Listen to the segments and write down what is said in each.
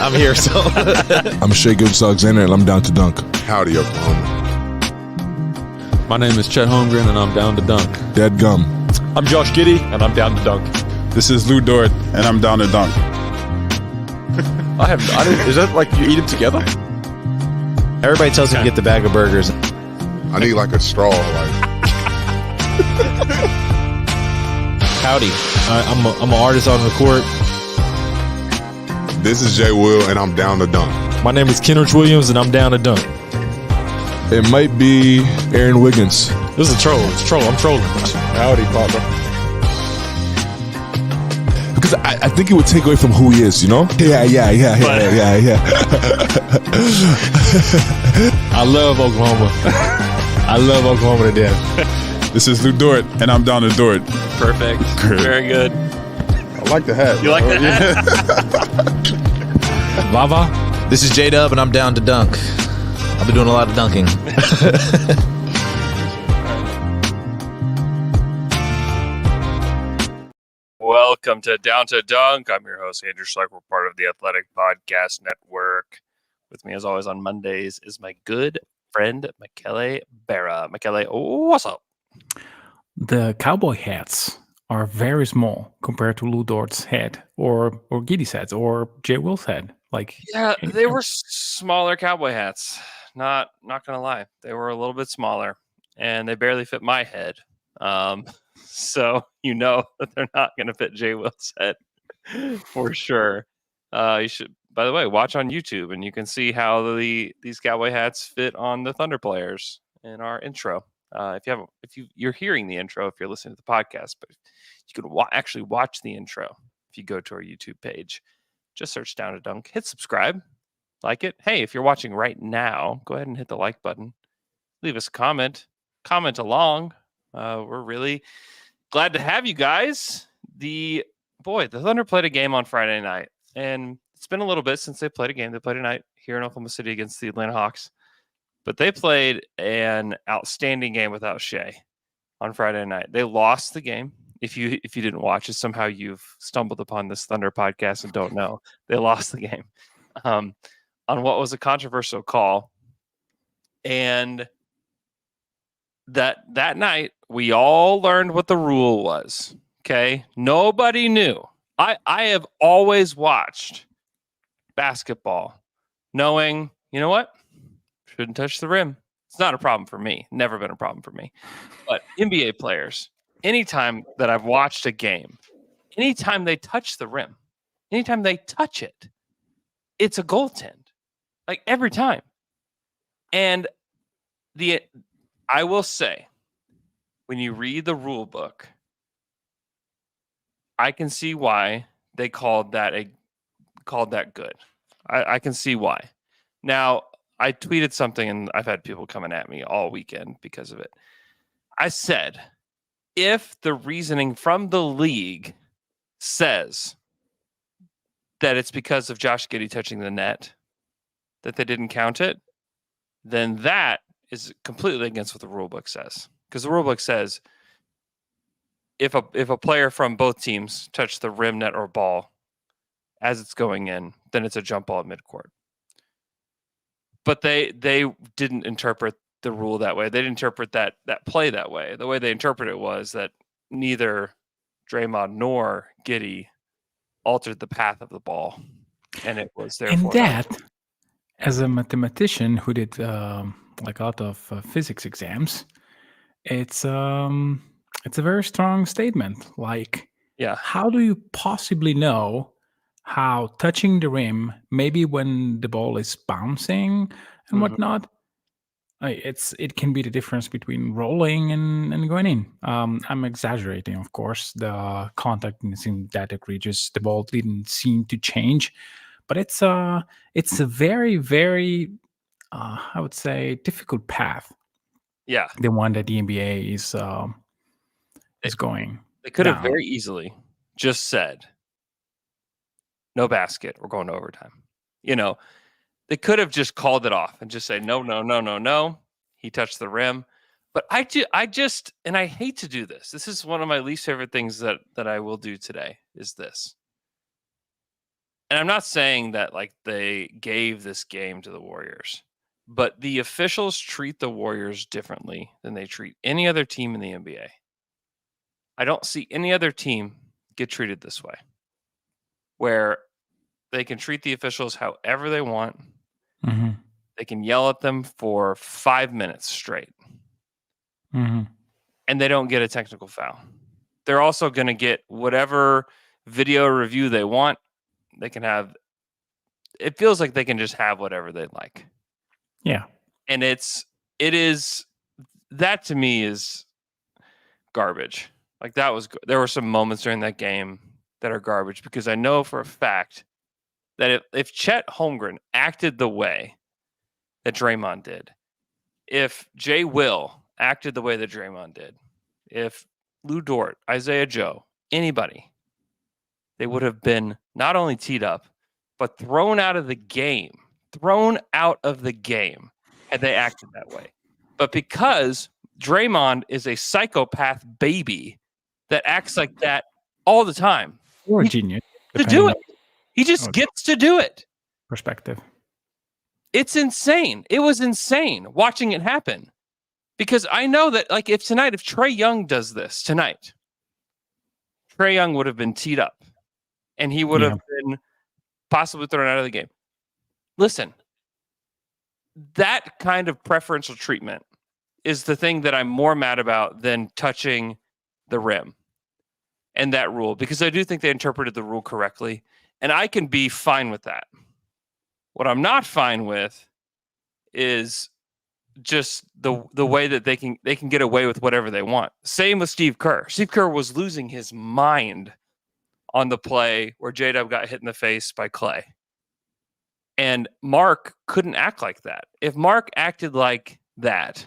I'm here, so. I'm Shea Gilgeous-Alexander, and I'm down to dunk. Howdy, Oklahoma. My name is Chet Holmgren, and I'm down to dunk. Dead gum. I'm Josh Giddey, and I'm down to dunk. This is Lou Dort, and I'm down to dunk. Is that like you eat them together? Everybody tells me to get the bag of burgers. I need like a straw. Like. Howdy. I'm an artist on the court. This is Jay Will, and I'm down to dunk. My name is Kenrich Williams, and I'm down to dunk. It might be Aaron Wiggins. This is a troll. It's a troll. I'm trolling. Howdy, partner. Because I think it would take away from who he is, you know? Yeah. I love Oklahoma. I love Oklahoma to death. This is Lou Dort, and I'm down to Dort. Perfect. Very good. I like the hat. You like the hat? Lava. This is J-Dub, and I'm down to dunk. I've been doing a lot of dunking. Welcome to Down to Dunk. I'm your host, Andrew Schlecht. We're part of the Athletic Podcast Network. With me, as always, on Mondays is my good friend, Michele Berra. Michele, what's up? The cowboy hats are very small compared to Lou Dort's head or Giddey's head or Jay Will's head. They were smaller cowboy hats. Not gonna lie, they were a little bit smaller, and they barely fit my head. So you know that they're not gonna fit Jay Will's head for sure. You should, by the way, watch on YouTube, and you can see how these cowboy hats fit on the Thunder players in our intro. If you're hearing the intro, if you're listening to the podcast, but you can actually watch the intro if you go to our YouTube page. Just search Down to Dunk, hit subscribe, like it. Hey, if you're watching right now, go ahead and hit the like button. Leave us a comment along. We're really glad to have you guys. The Thunder played a game on Friday night, and it's been a little bit since they played a game. They played a night here in Oklahoma City against the Atlanta Hawks. But they played an outstanding game without Shea on Friday night. They lost the game. If you didn't watch it, somehow you've stumbled upon this Thunder podcast and don't know. They lost the game on what was a controversial call. And that night, we all learned what the rule was. Okay? Nobody knew. I have always watched basketball knowing, you know what? Shouldn't touch the rim. It's not a problem for me. Never been a problem for me. But NBA players, anytime that I've watched a game, anytime they touch the rim, anytime they touch it, it's a goaltend. Like every time. And I will say, when you read the rule book, I can see why they called that good. I can see why. Now, I tweeted something, and I've had people coming at me all weekend because of it. I said, if the reasoning from the league says that it's because of Josh Giddey touching the net that they didn't count it, then that is completely against what the rule book says. Because the rule book says if a player from both teams touch the rim, net, or ball as it's going in, then it's a jump ball at midcourt. But they didn't interpret the rule that way. They didn't interpret that play that way. The way they interpreted it was that neither Draymond nor Giddey altered the path of the ball, and it was therefore. And that, as a mathematician who did a lot of physics exams, it's a very strong statement. How do you possibly know how touching the rim, maybe when the ball is bouncing and whatnot, it can be the difference between rolling and going in. I'm exaggerating, of course. The contact didn't seem that egregious. The ball didn't seem to change, but it's a very, very, I would say, difficult path. Yeah, the one that the NBA is is going. They could have down. very easily just said, no basket, we're going to overtime. They could have just called it off and just say, no. He touched the rim. But I just, and I hate to do this. This is one of my least favorite things that I will do today is this. And I'm not saying that like they gave this game to the Warriors, but the officials treat the Warriors differently than they treat any other team in the NBA. I don't see any other team get treated this way, where they can treat the officials however they want. Mm-hmm. They can yell at them for 5 minutes straight. Mm-hmm. And they don't get a technical foul. They're also going to get whatever video review they want. They can have, it feels like they can just have whatever they like. Yeah. And it is, that to me is garbage. Like there were some moments during that game that are garbage because I know for a fact that if Chet Holmgren acted the way that Draymond did, if Jay Will acted the way that Draymond did, if Lou Dort, Isaiah Joe, anybody, they would have been not only teed up, but thrown out of the game had they acted that way. But because Draymond is a psychopath baby that acts like that all the time, or a genius to do it. He just gets to do it. Perspective. It's insane. It was insane watching it happen. Because I know that, like, if Trae Young does this tonight, Trae Young would have been teed up and he would have been possibly thrown out of the game. Listen, that kind of preferential treatment is the thing that I'm more mad about than touching the rim and that rule, because I do think they interpreted the rule correctly, and I can be fine with that. What I'm not fine with is just the way that they can get away with whatever they want. Same with Steve Kerr. Steve Kerr was losing his mind on the play where J-Dub got hit in the face by Clay. And Mark couldn't act like that. If Mark acted like that,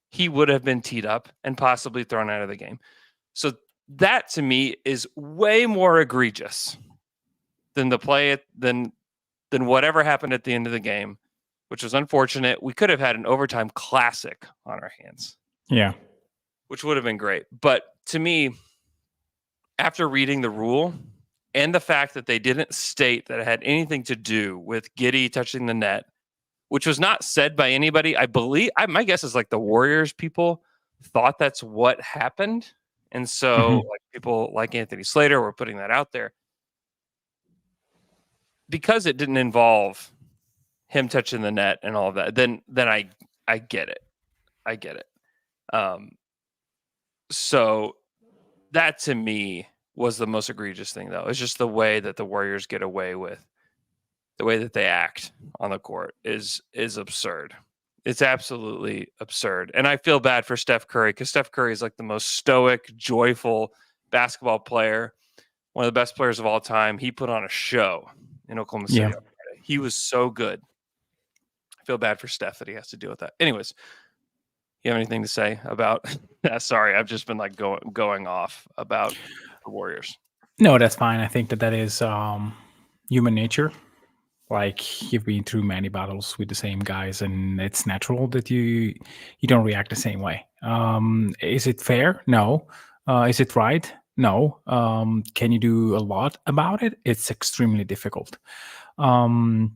he would have been teed up and possibly thrown out of the game. So that to me is way more egregious than the play than whatever happened at the end of the game, which was unfortunate. We could have had an overtime classic on our hands. Yeah. Which would have been great. But to me, after reading the rule and the fact that they didn't state that it had anything to do with Giddey touching the net, which was not said by anybody, I believe, my guess is like the Warriors people thought that's what happened. And so like people like Anthony Slater were putting that out there. Because it didn't involve him touching the net and all of that, then I get it. I get it. So that to me was the most egregious thing, though. It's just the way that the Warriors get away with, the way that they act on the court is absurd. It's absolutely absurd. And I feel bad for Steph Curry, because Steph Curry is like the most stoic, joyful basketball player, one of the best players of all time. He put on a show in Oklahoma City. Yeah. He was so good. I feel bad for Steph that he has to deal with that. Anyways, you have anything to say about that? Sorry, I've just been like going off about the Warriors. No, that's fine. I think that is human nature. Like, you've been through many battles with the same guys, and it's natural that you don't react the same way. Is it fair? No. Is it right? No. Can you do a lot about it? It's extremely difficult. And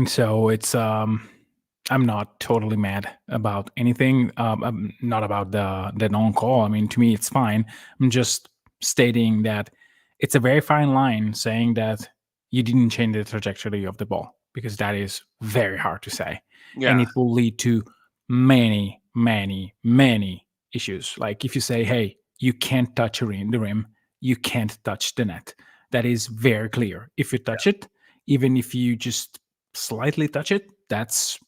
so it's I'm not totally mad about anything. I'm not about the non-call. I mean, to me, it's fine. I'm just stating that it's a very fine line saying that you didn't change the trajectory of the ball, because that is very hard to say. Yeah. And it will lead to many, many, many issues. Like if you say, hey, you can't touch the rim, you can't touch the net. That is very clear. If you touch it, even if you just slightly touch it, that's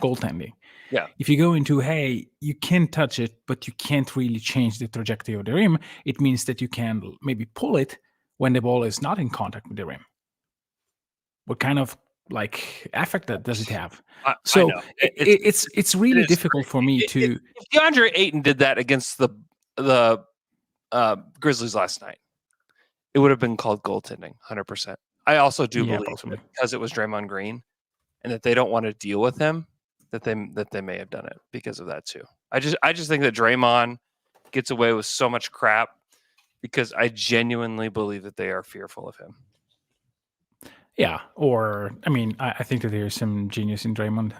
goaltending. Yeah. If you go into, hey, you can touch it, but you can't really change the trajectory of the rim, it means that you can maybe pull it when the ball is not in contact with the rim. What kind of like effect that does it have? So it's really difficult for me to. If DeAndre Ayton did that against the the Grizzlies last night, it would have been called goaltending, 100%. I also do believe that because it was Draymond Green and that they don't want to deal with him, that they may have done it because of that too. I just think that Draymond gets away with so much crap because I genuinely believe that they are fearful of him. Yeah, or I mean, I think that there's some genius in Draymond.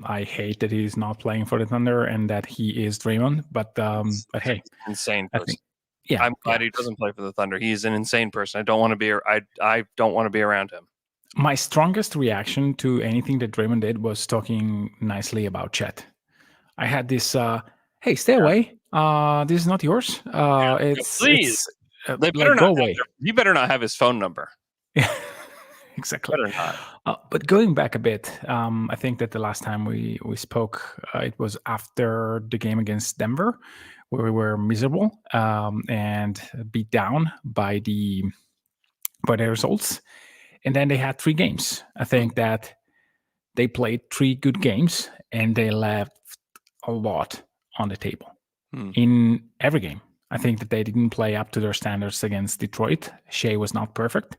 I hate that he's not playing for the Thunder and that he is Draymond, but hey, insane person. I think, yeah, I'm glad he doesn't play for the Thunder. He's an insane person. I don't want to be. I don't want to be around him. My strongest reaction to anything that Draymond did was talking nicely about Chet. I had this, hey, stay away. This is not yours. Please. They better go away. You better not have his phone number. Yeah, exactly. Better not. But going back a bit, I think that the last time we spoke, it was after the game against Denver, where we were miserable and beat down by the results. And then they had 3 games. I think that they played 3 good games and they left a lot on the table in every game. I think that they didn't play up to their standards against Detroit. Shea was not perfect.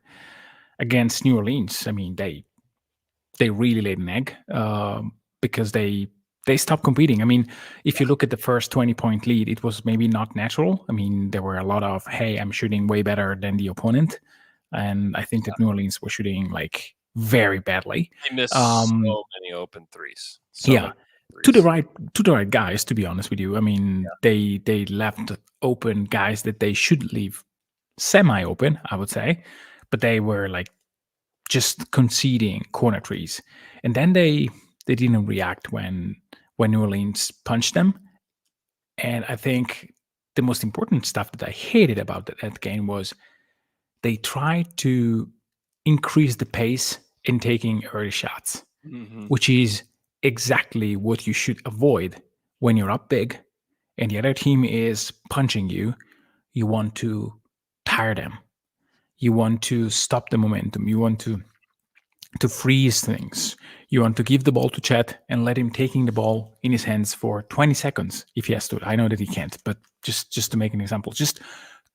Against New Orleans, I mean, they really laid an egg because they stopped competing. I mean, if you look at the first 20-point lead, it was maybe not natural. I mean, there were a lot of, hey, I'm shooting way better than the opponent. And I think that New Orleans was shooting like very badly. They missed so many open threes. To the right guys, to be honest with you. I mean, they left open guys that they should leave semi-open, I would say, but they were like just conceding corner threes. And then they didn't react when New Orleans punched them. And I think the most important stuff that I hated about that game was they tried to increase the pace in taking early shots, which is exactly what you should avoid when you're up big and the other team is punching you. You want to tire them. You want to stop the momentum. You want to freeze things. You want to give the ball to Chet and let him taking the ball in his hands for 20 seconds if he has to. I know that he can't, but just to make an example, just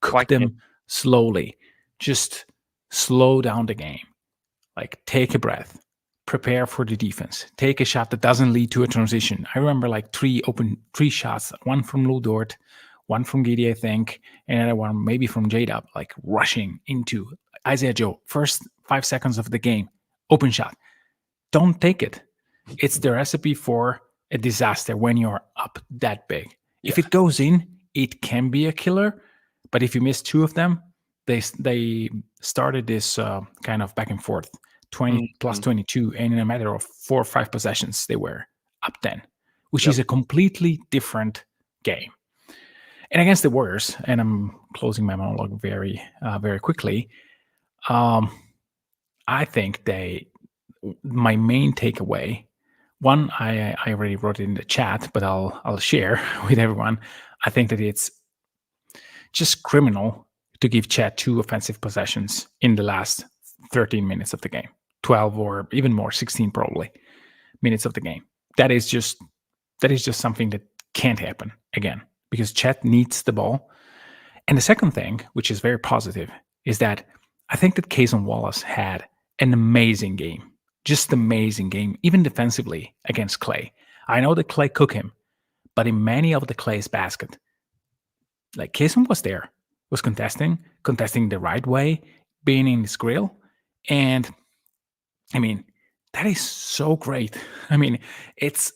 cook them slowly. Just slow down the game. Like, take a breath. Prepare for the defense. Take a shot that doesn't lead to a transition. I remember like 3 shots, one from Lou Dort, one from Giddy, I think, and another one maybe from J-Dub, like rushing into Isaiah Joe. First 5 seconds of the game, open shot. Don't take it. It's the recipe for a disaster when you're up that big. Yeah. If it goes in, it can be a killer, but if you miss 2 of them, they started this kind of back and forth. 20 plus 22, and in a matter of 4 or 5 possessions, they were up 10, which is a completely different game. And against the Warriors, and I'm closing my monologue very, very quickly, I think my main takeaway, one, I already wrote it in the chat, but I'll share with everyone. I think that it's just criminal to give Chet 2 offensive possessions in the last 13 minutes of the game. 12 or even more, 16 probably minutes of the game. That is just something that can't happen again because Chet needs the ball. And the second thing, which is very positive, is that I think that Cason Wallace had an amazing game, just amazing game, even defensively against Clay. I know that Clay cooked him, but in many of the Clay's basket, like Cason was there, was contesting the right way, being in his grill, and I mean, that is so great. I mean, it's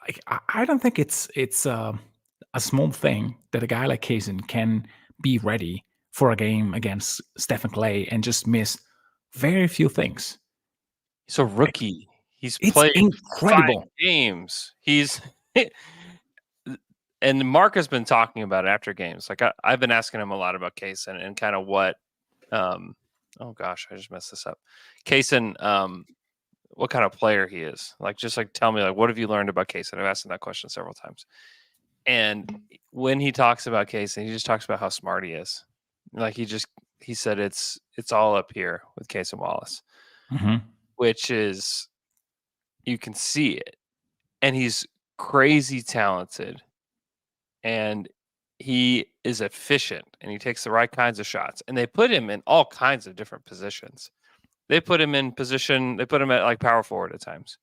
like I don't think it's a small thing that a guy like Cason can be ready for a game against Stephen Clay and just miss very few things. He's a rookie. He's played incredible 5 games. And Mark has been talking about it after games. Like I've been asking him a lot about Cason and kind of what. Oh gosh, I just messed this up. Cason, what kind of player he is. Like, just like tell me, like, what have you learned about Cason? I've asked him that question several times. And when he talks about Cason, he just talks about how smart he is. Like he said it's all up here with Cason Wallace, which is, you can see it. And he's crazy talented. And he is efficient and he takes the right kinds of shots. And they put him in all kinds of different positions. They put him in position. They put him at like power forward at times.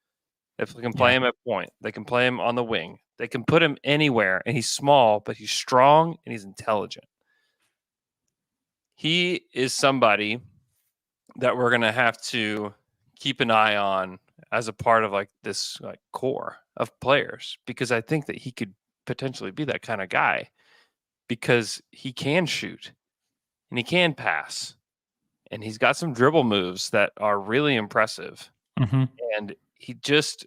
They can play him at point. They can play him on the wing. They can put him anywhere. And he's small, but he's strong and he's intelligent. He is somebody that we're going to have to keep an eye on as a part of like this like core of players, because I think that he could potentially be that kind of guy, because he can shoot and he can pass and he's got some dribble moves that are really impressive. And he just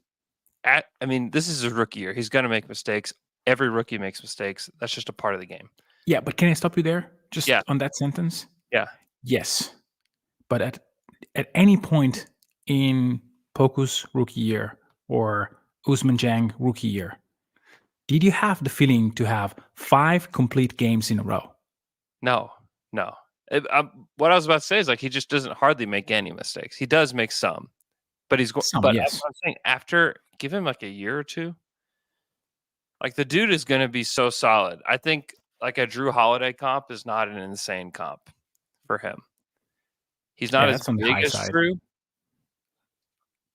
this is his rookie year. He's going to make mistakes. Every rookie makes mistakes. That's just a part of the game. Yeah, but can I stop you there? Just on that sentence? Yeah. Yes. But at any point in Poku's rookie year or Usman Jang rookie year, did you have the feeling to have 5 complete games in a row? No. What I was about to say is like he just doesn't hardly make any mistakes. He does make some, but he's going. But yes. I'm saying after, give him like a year or two, like the dude is going to be so solid. I think like a Drew Holiday comp is not an insane comp for him. He's not as big as Drew.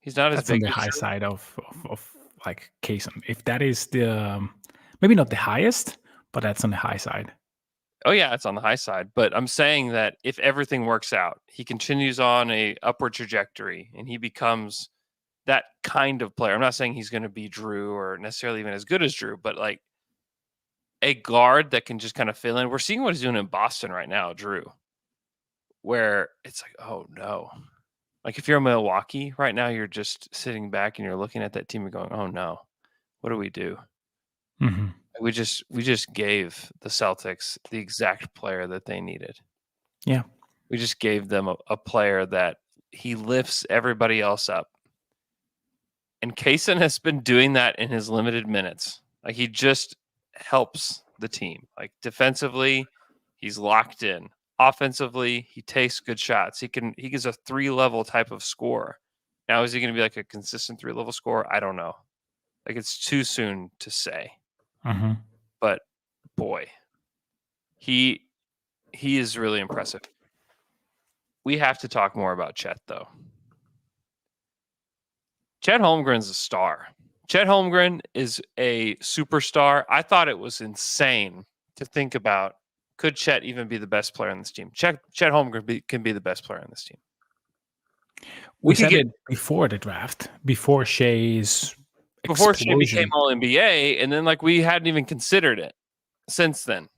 He's not as big on the as high Drew. side of like Kaysen. If that is the maybe not the highest, but that's on the high side. Oh yeah, it's on the high side. But I'm saying that if everything works out, he continues on a upward trajectory and he becomes that kind of player. I'm not saying he's going to be Drew or necessarily even as good as Drew, but like a guard that can just kind of fill in. We're seeing what he's doing in Boston right now, Drew, where it's like, oh no. Like if you're in Milwaukee right now, you're just sitting back and you're looking at that team and going, oh no, what do we do? Mm-hmm. We just gave the Celtics the exact player that they needed. Yeah. We just gave them a player that he lifts everybody else up. And Kaysen has been doing that in his limited minutes. Like he just helps the team. Like defensively, he's locked in. Offensively, he takes good shots. He gives a 3-level type of score. Now, is he going to be like a consistent 3-level score? I don't know. Like it's too soon to say. Mm-hmm. But boy, he is really impressive. We have to talk more about Chet, though. Chet Holmgren's a star. Chet Holmgren is a superstar. I thought it was insane to think about, could Chet even be the best player on this team? Chet Holmgren can be the best player on this team. We said it before the draft, before Shea's before Shea became All-NBA, and then like we hadn't even considered it since then.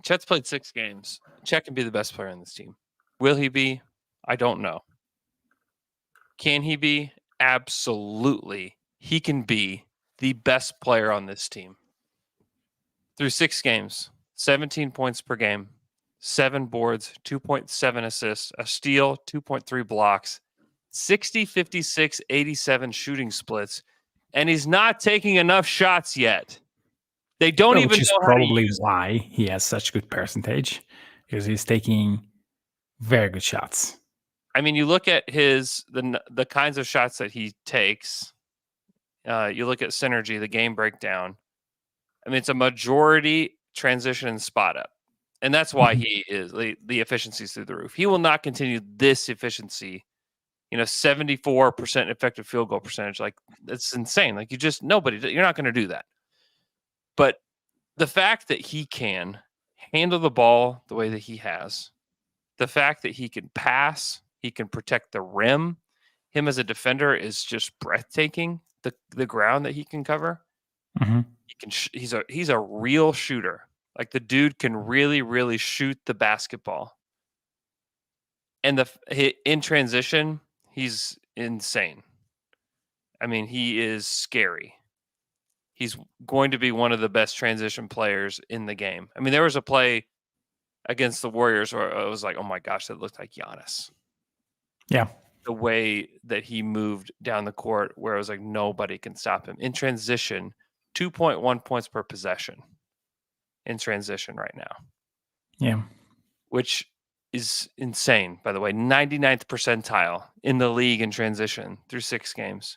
Chet's played 6 games. Chet can be the best player on this team. Will he be? I don't know. Can he be? Absolutely. He can be the best player on this team. Through 6 games, 17 points per game, 7 boards, 2.7 assists, a steal, 2.3 blocks, 60, 56, 87 shooting splits, and he's not taking enough shots yet. They don't even know how to use it. Which is probably why he has such good percentage, because he's taking very good shots. I mean, you look at the kinds of shots that he takes. You look at synergy, the game breakdown. I mean, it's a majority transition and spot up. And that's why he is the efficiency's through the roof. He will not continue this efficiency. 74% effective field goal percentage. Like, that's insane. Like, you're not going to do that. But the fact that he can handle the ball the way that he has, the fact that he can pass, he can protect the rim, him as a defender is just breathtaking. The ground that he can cover, he's a real shooter. Like the dude can really, really shoot the basketball. And in transition, he's insane. I mean, he is scary. He's going to be one of the best transition players in the game. I mean, there was a play against the Warriors where it was like, oh my gosh, that looked like Giannis. Yeah. The way that he moved down the court where it was like nobody can stop him. In transition, 2.1 points per possession in transition right now. Yeah. Which is insane, by the way. 99th percentile in the league in transition through 6 games.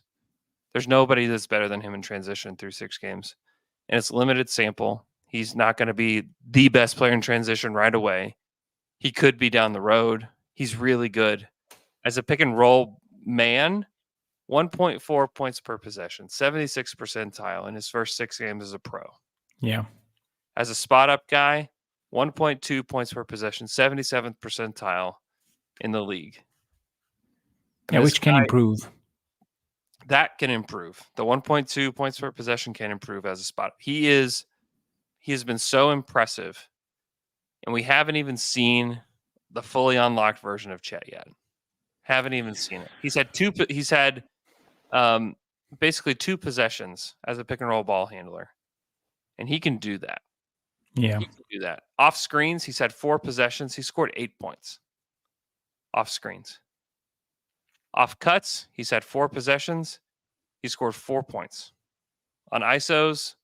There's nobody that's better than him in transition through 6 games. And it's limited sample. He's not going to be the best player in transition right away. He could be down the road. He's really good. As a pick and roll man, 1.4 points per possession, 76th percentile in his first 6 games as a pro. Yeah. As a spot up guy, 1.2 points per possession, 77th percentile in the league. And which can improve. That can improve. The 1.2 points per possession can improve as a spot. He has been so impressive, and we haven't even seen the fully unlocked version of Chet yet. Haven't even seen it. He's had basically 2 possessions as a pick and roll ball handler, and he can do that. Yeah, he can do that. Off screens, he's had 4 possessions. He scored 8 points. Off screens. Off cuts, he's had 4 possessions. He scored 4 points. On ISOs,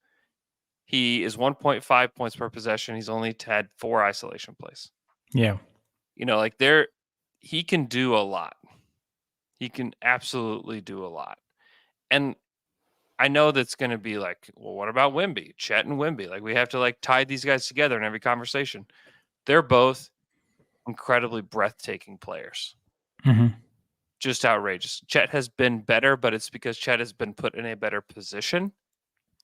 he is 1.5 points per possession. He's only had 4 isolation plays. Yeah. He can do a lot. He can absolutely do a lot. And I know that's going to be like, well, what about Wemby? Chet and Wemby. Like, we have to tie these guys together in every conversation. They're both incredibly breathtaking players. Mm-hmm. Just outrageous. Chet has been better, but it's because Chet has been put in a better position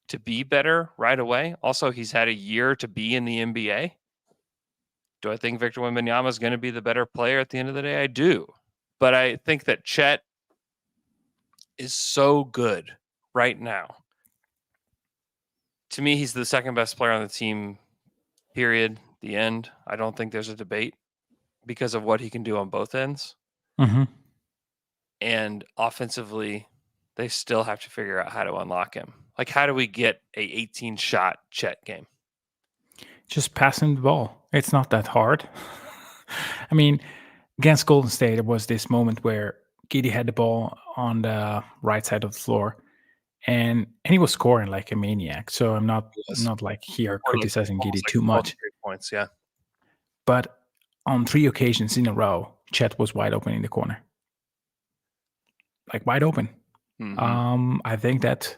to be better right away. Also, he's had a year to be in the NBA. Do I think Victor Wembanyama is going to be the better player at the end of the day? I do. But I think that Chet is so good right now. To me, he's the second best player on the team, period. The end. I don't think there's a debate because of what he can do on both ends. Mm-hmm. And offensively, they still have to figure out how to unlock him. Like, how do we get a 18-shot Chet game? Just passing the ball. It's not that hard. I mean, against Golden State, there was this moment where Giddey had the ball on the right side of the floor, and he was scoring like a maniac. So I'm not like here criticizing Giddey too much. Points, yeah. But on 3 occasions in a row, Chet was wide open in the corner. Like, wide open. Mm-hmm. I think that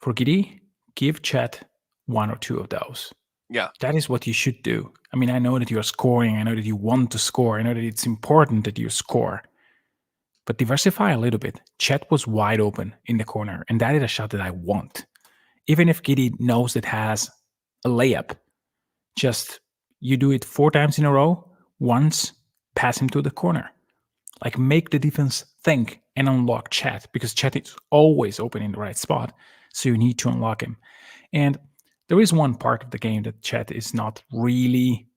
for Giddey, give Chet 1 or 2 of those. Yeah. That is what you should do. I mean, I know that you're scoring. I know that you want to score. I know that it's important that you score. But diversify a little bit. Chet was wide open in the corner, and that is a shot that I want. Even if Giddey knows it has a layup, just you do it 4 times in a row, once, pass him to the corner. Like, make the defense think and unlock Chet, because Chet is always open in the right spot. So you need to unlock him. And there is one part of the game that Chet is not really...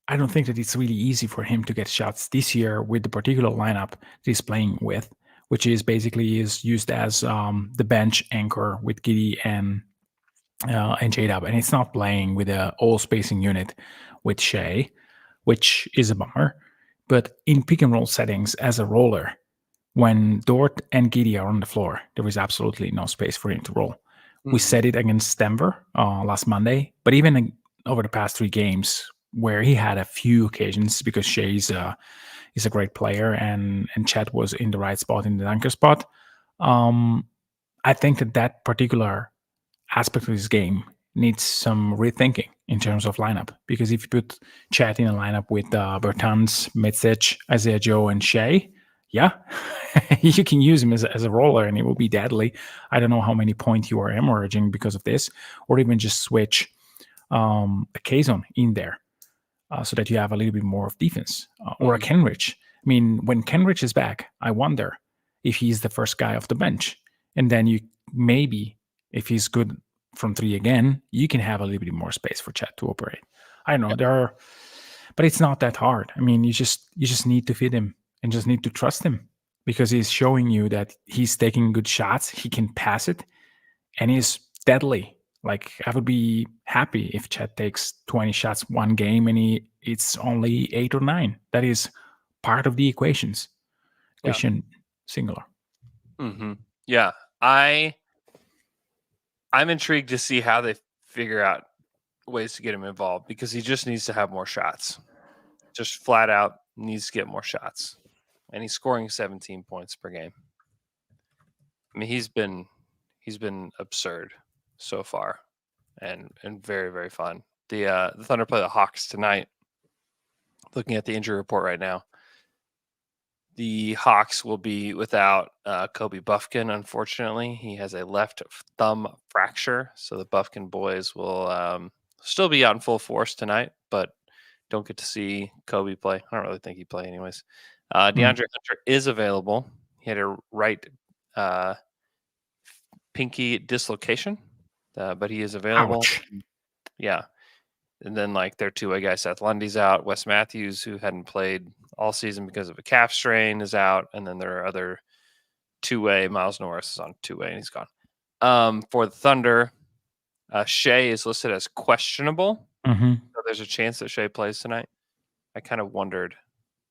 I don't think that it's really easy for him to get shots this year with the particular lineup that he's playing with, which is basically is used as the bench anchor with Giddey and J-Dub. And it's not playing with an all-spacing unit with Shea, which is a bummer. But in pick and roll settings as a roller, when Dort and Giddey are on the floor, there is absolutely no space for him to roll. Mm-hmm. We said it against Denver last Monday, but even over the past 3 games, where he had a few occasions, because Shea is a great player and Chet was in the right spot, in the dunker spot. I think that particular aspect of his game needs some rethinking in terms of lineup. Because if you put Chet in a lineup with Bertans, Mitsic, Isaiah Joe, and Shea, yeah, you can use him as a roller and it will be deadly. I don't know how many points you are hemorrhaging because of this, or even just switch a Kazon in there. So that you have a little bit more of defense, or a Kenrich. I mean, when Kenrich is back, I wonder if he's the first guy off the bench. And then you maybe, if he's good from 3 again, you can have a little bit more space for Chet to operate. I don't know, but it's not that hard. I mean, you just need to feed him and just need to trust him, because he's showing you that he's taking good shots, he can pass it, and he's deadly. Like, I would be happy if Chet takes 20 shots one game and it's only 8 or 9. That is part of the equations. Equation singular. Mm-hmm. Yeah. I'm intrigued to see how they figure out ways to get him involved, because he just needs to have more shots. Just flat out needs to get more shots. And he's scoring 17 points per game. I mean, he's been absurd so far, and very, very fun. The Thunder play the Hawks tonight. Looking at the injury report right now, the Hawks will be without Kobe Buffkin, unfortunately. He has a left thumb fracture, so the Buffkin boys will still be out in full force tonight, but don't get to see Kobe play. I don't really think he'd play anyways. DeAndre Hunter is available. He had a right pinky dislocation, but he is available. Ouch. Yeah. And then their two-way guy, Seth Lundy's out. Wes Matthews, who hadn't played all season because of a calf strain, is out. And then their other two-way, Miles Norris, is on two-way, and he's gone. For the Thunder, Shea is listed as questionable. Mm-hmm. So there's a chance that Shea plays tonight. I kind of wondered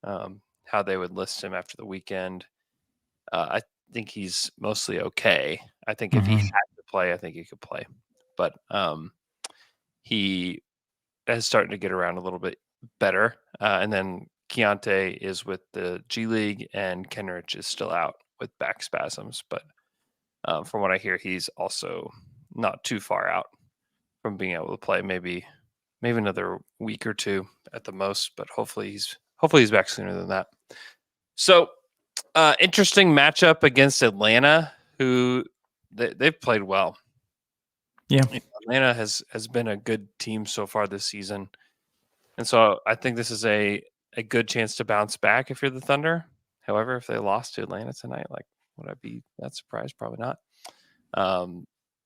how they would list him after the weekend. I think he's mostly okay. I think if he had to play, I think he could play. But he is starting to get around a little bit better. And then Keontae is with the G League, and Kenrich is still out with back spasms. But from what I hear, he's also not too far out from being able to play. Maybe another week or two at the most. But hopefully he's back sooner than that. So interesting matchup against Atlanta, who they've played well. Yeah. Atlanta has been a good team so far this season. And so I think this is a good chance to bounce back if you're the Thunder. However, if they lost to Atlanta tonight, would I be that surprised? Probably not.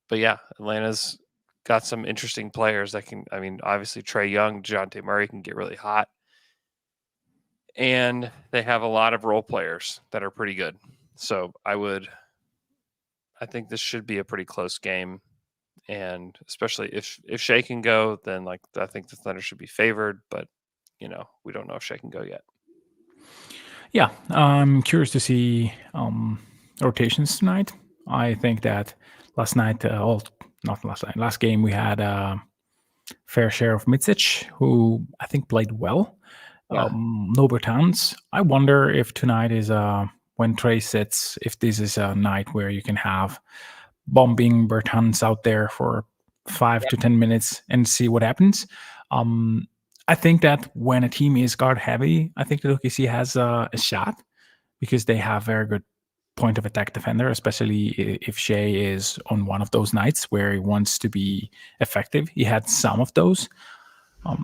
But yeah, Atlanta's got some interesting players that can, obviously Trae Young, DeJounte Murray can get really hot. And they have a lot of role players that are pretty good. So I think this should be a pretty close game. And especially if Shea can go, then I think the Thunder should be favored. But we don't know if Shea can go yet. Yeah, I'm curious to see rotations tonight. I think that last game we had a fair share of Mitsic, who I think played well. Yeah. No Bertans. I wonder if tonight is when Trae sits, if this is a night where you can have bombing Bertans out there for 5 to 10 minutes and see what happens. I think that when a team is guard heavy, I think that OKC has a shot because they have very good point of attack defender, especially if Shea is on one of those nights where he wants to be effective. He had some of those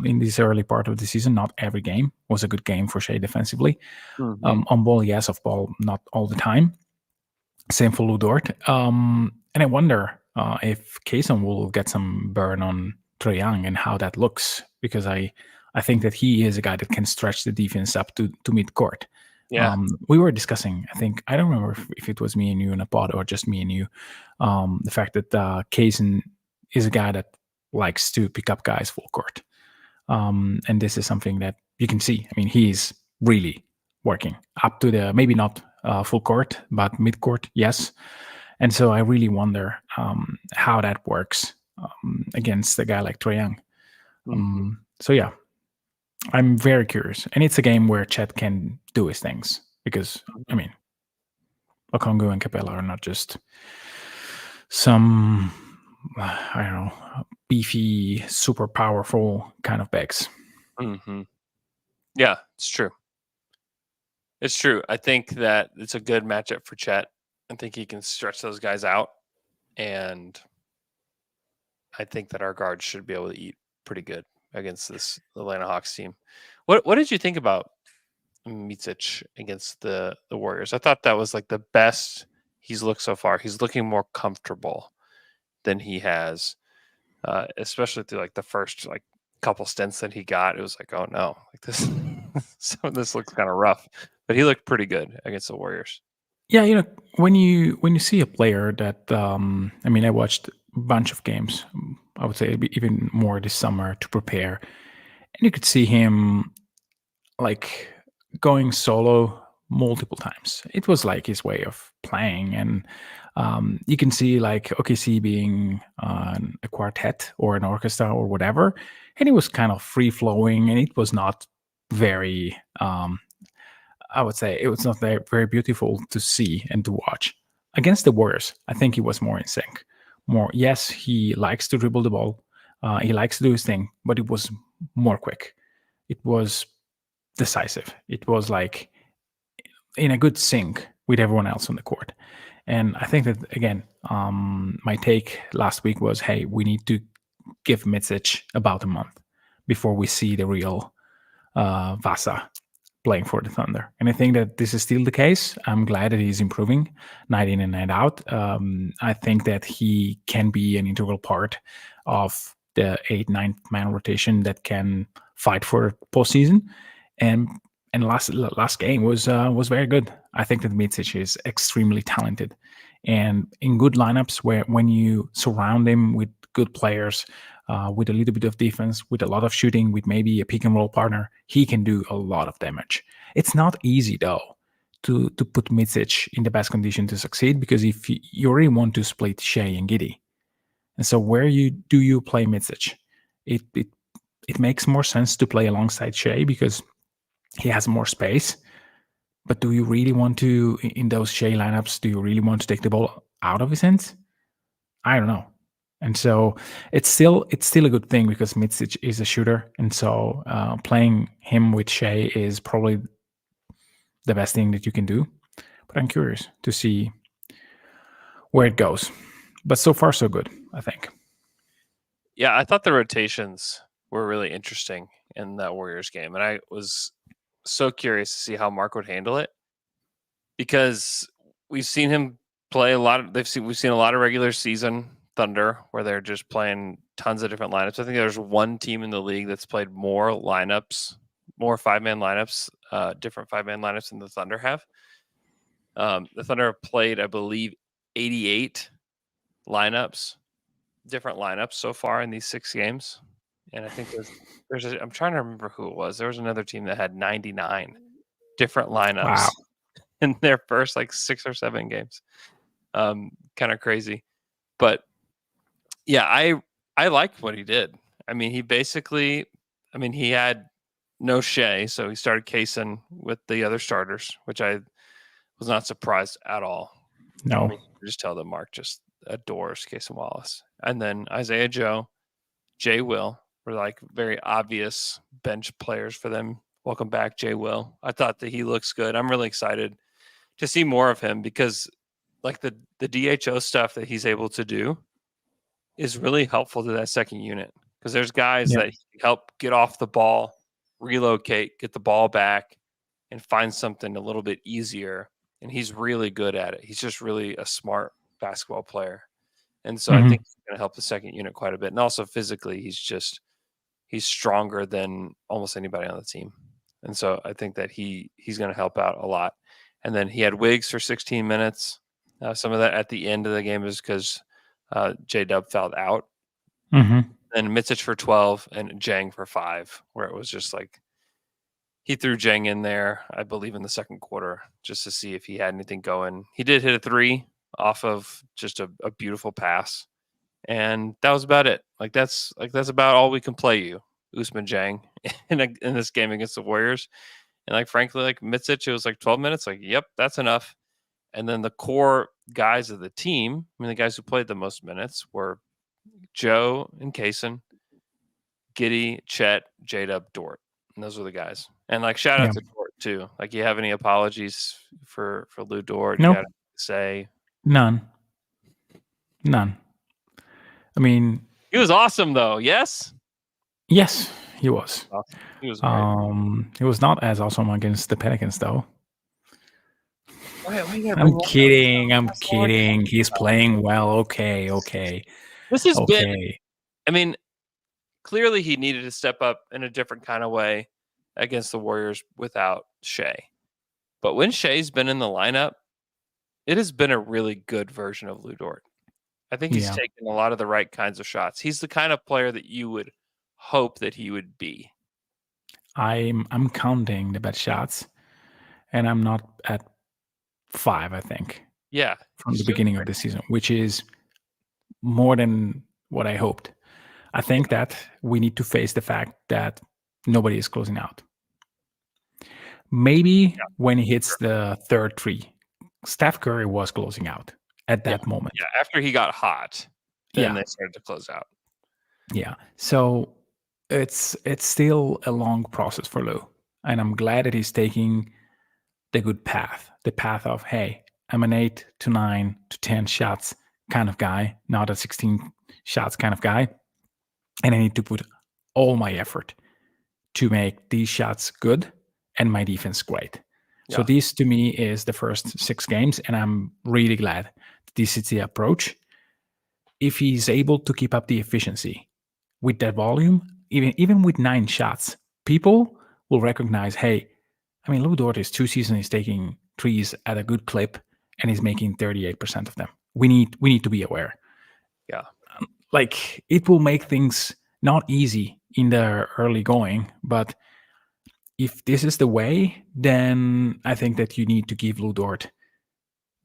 in this early part of the season. Not every game was a good game for Shea defensively. On ball, yes. Off ball, not all the time. Same for Lou Dort. And I wonder if Kaysen will get some burn on Trae Young and how that looks, because I think that he is a guy that can stretch the defense up to mid-court. Yeah. We were discussing, I don't remember if it was me and you in a pod or just me and you, the fact that Kaysen is a guy that likes to pick up guys full court. And this is something that you can see. He's really working up to the, maybe not full court, but mid-court, yes. And so I really wonder how that works against a guy like Trae Young. So yeah, I'm very curious. And it's a game where Chet can do his things because, Okongwu and Capella are not just some, beefy, super powerful kind of bigs. Yeah, it's true. It's true. I think that it's a good matchup for Chet. I think he can stretch those guys out, and I think that our guards should be able to eat pretty good against this Atlanta Hawks team. What did you think about Mitsic against the Warriors? I thought that was the best he's looked so far. He's looking more comfortable than he has, especially through the first couple stints that he got. It was oh no, this some of this looks kind of rough, but he looked pretty good against the Warriors. Yeah, when you see a player that I watched a bunch of games, I would say even more this summer to prepare, and you could see him going solo multiple times. It was his way of playing, and you can see OKC being a quartet or an orchestra or whatever, and it was kind of free flowing, and it was not very. I would say it was not very, very beautiful to see and to watch. Against the Warriors, I think he was more in sync. more. Yes, he likes to dribble the ball. He likes to do his thing, but it was more quick. It was decisive. It was like in a good sync with everyone else on the court. And I think that, again, my take last week was, hey, we need to give Mitsic about a month before we see the real Vasa playing for the Thunder. And I think that this is still the case. I'm glad that he's improving night in and night out. I think that he can be an integral part of the 8-9 man rotation that can fight for postseason. And last game was very good. I think that Mitsic is extremely talented, and in good lineups where when you surround him with good players, with a little bit of defense, with a lot of shooting, with maybe a pick and roll partner, he can do a lot of damage. It's not easy though to put Mitsic in the best condition to succeed, because if you already want to split Shea and Giddy, and so where do you play Mitsic? It makes more sense to play alongside Shea because he has more space. But do you really want to, in those Shea lineups, do you really want to take the ball out of his hands? I don't know. And so it's still a good thing because Mitsic is a shooter. And so playing him with Shea is probably the best thing that you can do. But I'm curious to see where it goes. But so far, so good, I think. Yeah, I thought the rotations were really interesting in that Warriors game. And I was so curious to see how Mark would handle it, because we've seen him play a lot of, we've seen a lot of regular season Thunder where they're just playing tons of different lineups. I think there's one team in the league that's played more lineups, more 5-man lineups, different 5-man lineups than the Thunder have. The Thunder have played, I believe, 88 lineups, different lineups so far in these 6 games. And I think I'm trying to remember who it was. There was another team that had 99 different lineups in their first like 6 or 7 games. Kind of crazy. But yeah, I liked what he did. I mean, he had no Shea, so he started Kaysen with the other starters, which I was not surprised at all. No. I mean, just tell that Mark just adores Kaysen Wallace. And then Isaiah Joe, Jay Will were like very obvious bench players for them. Welcome back, Jay Will. I thought that he looks good. I'm really excited to see more of him because like the DHO stuff that he's able to do is really helpful to that second unit, because there's guys that help get off the ball, relocate, get the ball back, and find something a little bit easier. And he's really good at it. He's just really a smart basketball player. And so I think he's going to help the second unit quite a bit. And also physically, he's stronger than almost anybody on the team. And so I think that he's going to help out a lot. And then he had Wiggs for 16 minutes. Some of that at the end of the game is because J-Dub fouled out. And Mitsic for 12 and Jang for 5, where it was just like he threw Jang in there, I believe, in the second quarter just to see if he had anything going. He did hit a 3 off of just a beautiful pass. And that was about it. That's about all we can play you, Usman Jang, in this game against the Warriors. And frankly, Mitsic, it was 12 minutes. Yep, that's enough. And then the core guys of the team, the guys who played the most minutes were Joe and Kaysen, Giddy, Chet, J-Dub, Dort. And those were the guys. And shout out to Dort too. You have any apologies for Lou Dort? Nope. You got to say None. I mean, he was awesome though. Yes, he was. Awesome. He was great. He was not as awesome against the Pelicans though. I'm kidding. He's playing well. Okay. This has been. Clearly he needed to step up in a different kind of way against the Warriors without Shea. But when Shea's been in the lineup, it has been a really good version of Lou Dort. I think he's taken a lot of the right kinds of shots. He's the kind of player that you would hope that he would be. I'm counting the bad shots, and I'm not at 5, I think. Yeah. From the beginning of the season, which is more than what I hoped. I think that we need to face the fact that nobody is closing out. Maybe when he hits the third 3, Steph Curry was closing out at that moment. Yeah, after he got hot. then they started to close out. Yeah. So it's still a long process for Lou. And I'm glad that he's taking the good path. The path of, hey, I'm an 8 to 9 to 10 shots kind of guy, not a 16 shots kind of guy. And I need to put all my effort to make these shots good and my defense great. So this to me is the first 6 games, and I'm really glad this is the approach. If he's able to keep up the efficiency with that volume, even with 9 shots, people will recognize, hey, I mean, Lou Dort is 2 seasons, he's taking threes at a good clip, and he's making 38% of them. We need to be aware. Yeah. Like, it will make things not easy in the early going, but if this is the way, then I think that you need to give Lou Dort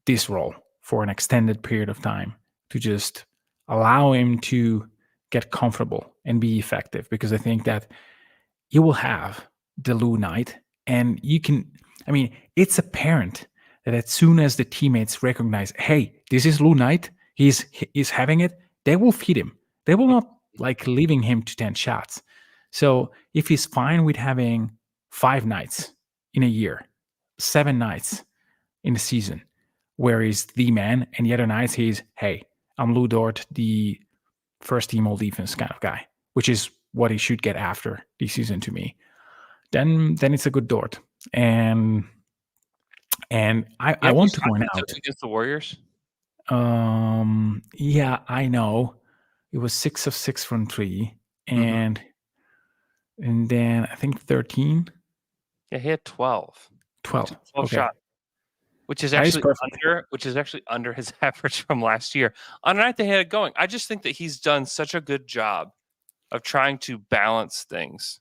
this role for an extended period of time to just allow him to get comfortable and be effective, because I think that you will have the Lou night, and you can, I mean, it's apparent that as soon as the teammates recognize, hey, this is Lou night, he's having it, they will feed him. They will not like leaving him to 10 shots. So if he's fine with having 5 nights in a year, 7 nights in a season where he's the man, and the other nights he's, hey, I'm Lou Dort, the first team all defense kind of guy, which is what he should get after this season to me, then it's a good Dort. And I want to point out against the Warriors. Yeah, I know. It was 6 of 6 from 3, and then I think 13. Yeah, he had 12. 12 okay. Shots, which is actually under his average from last year. On the night they had it going, I just think that he's done such a good job of trying to balance things,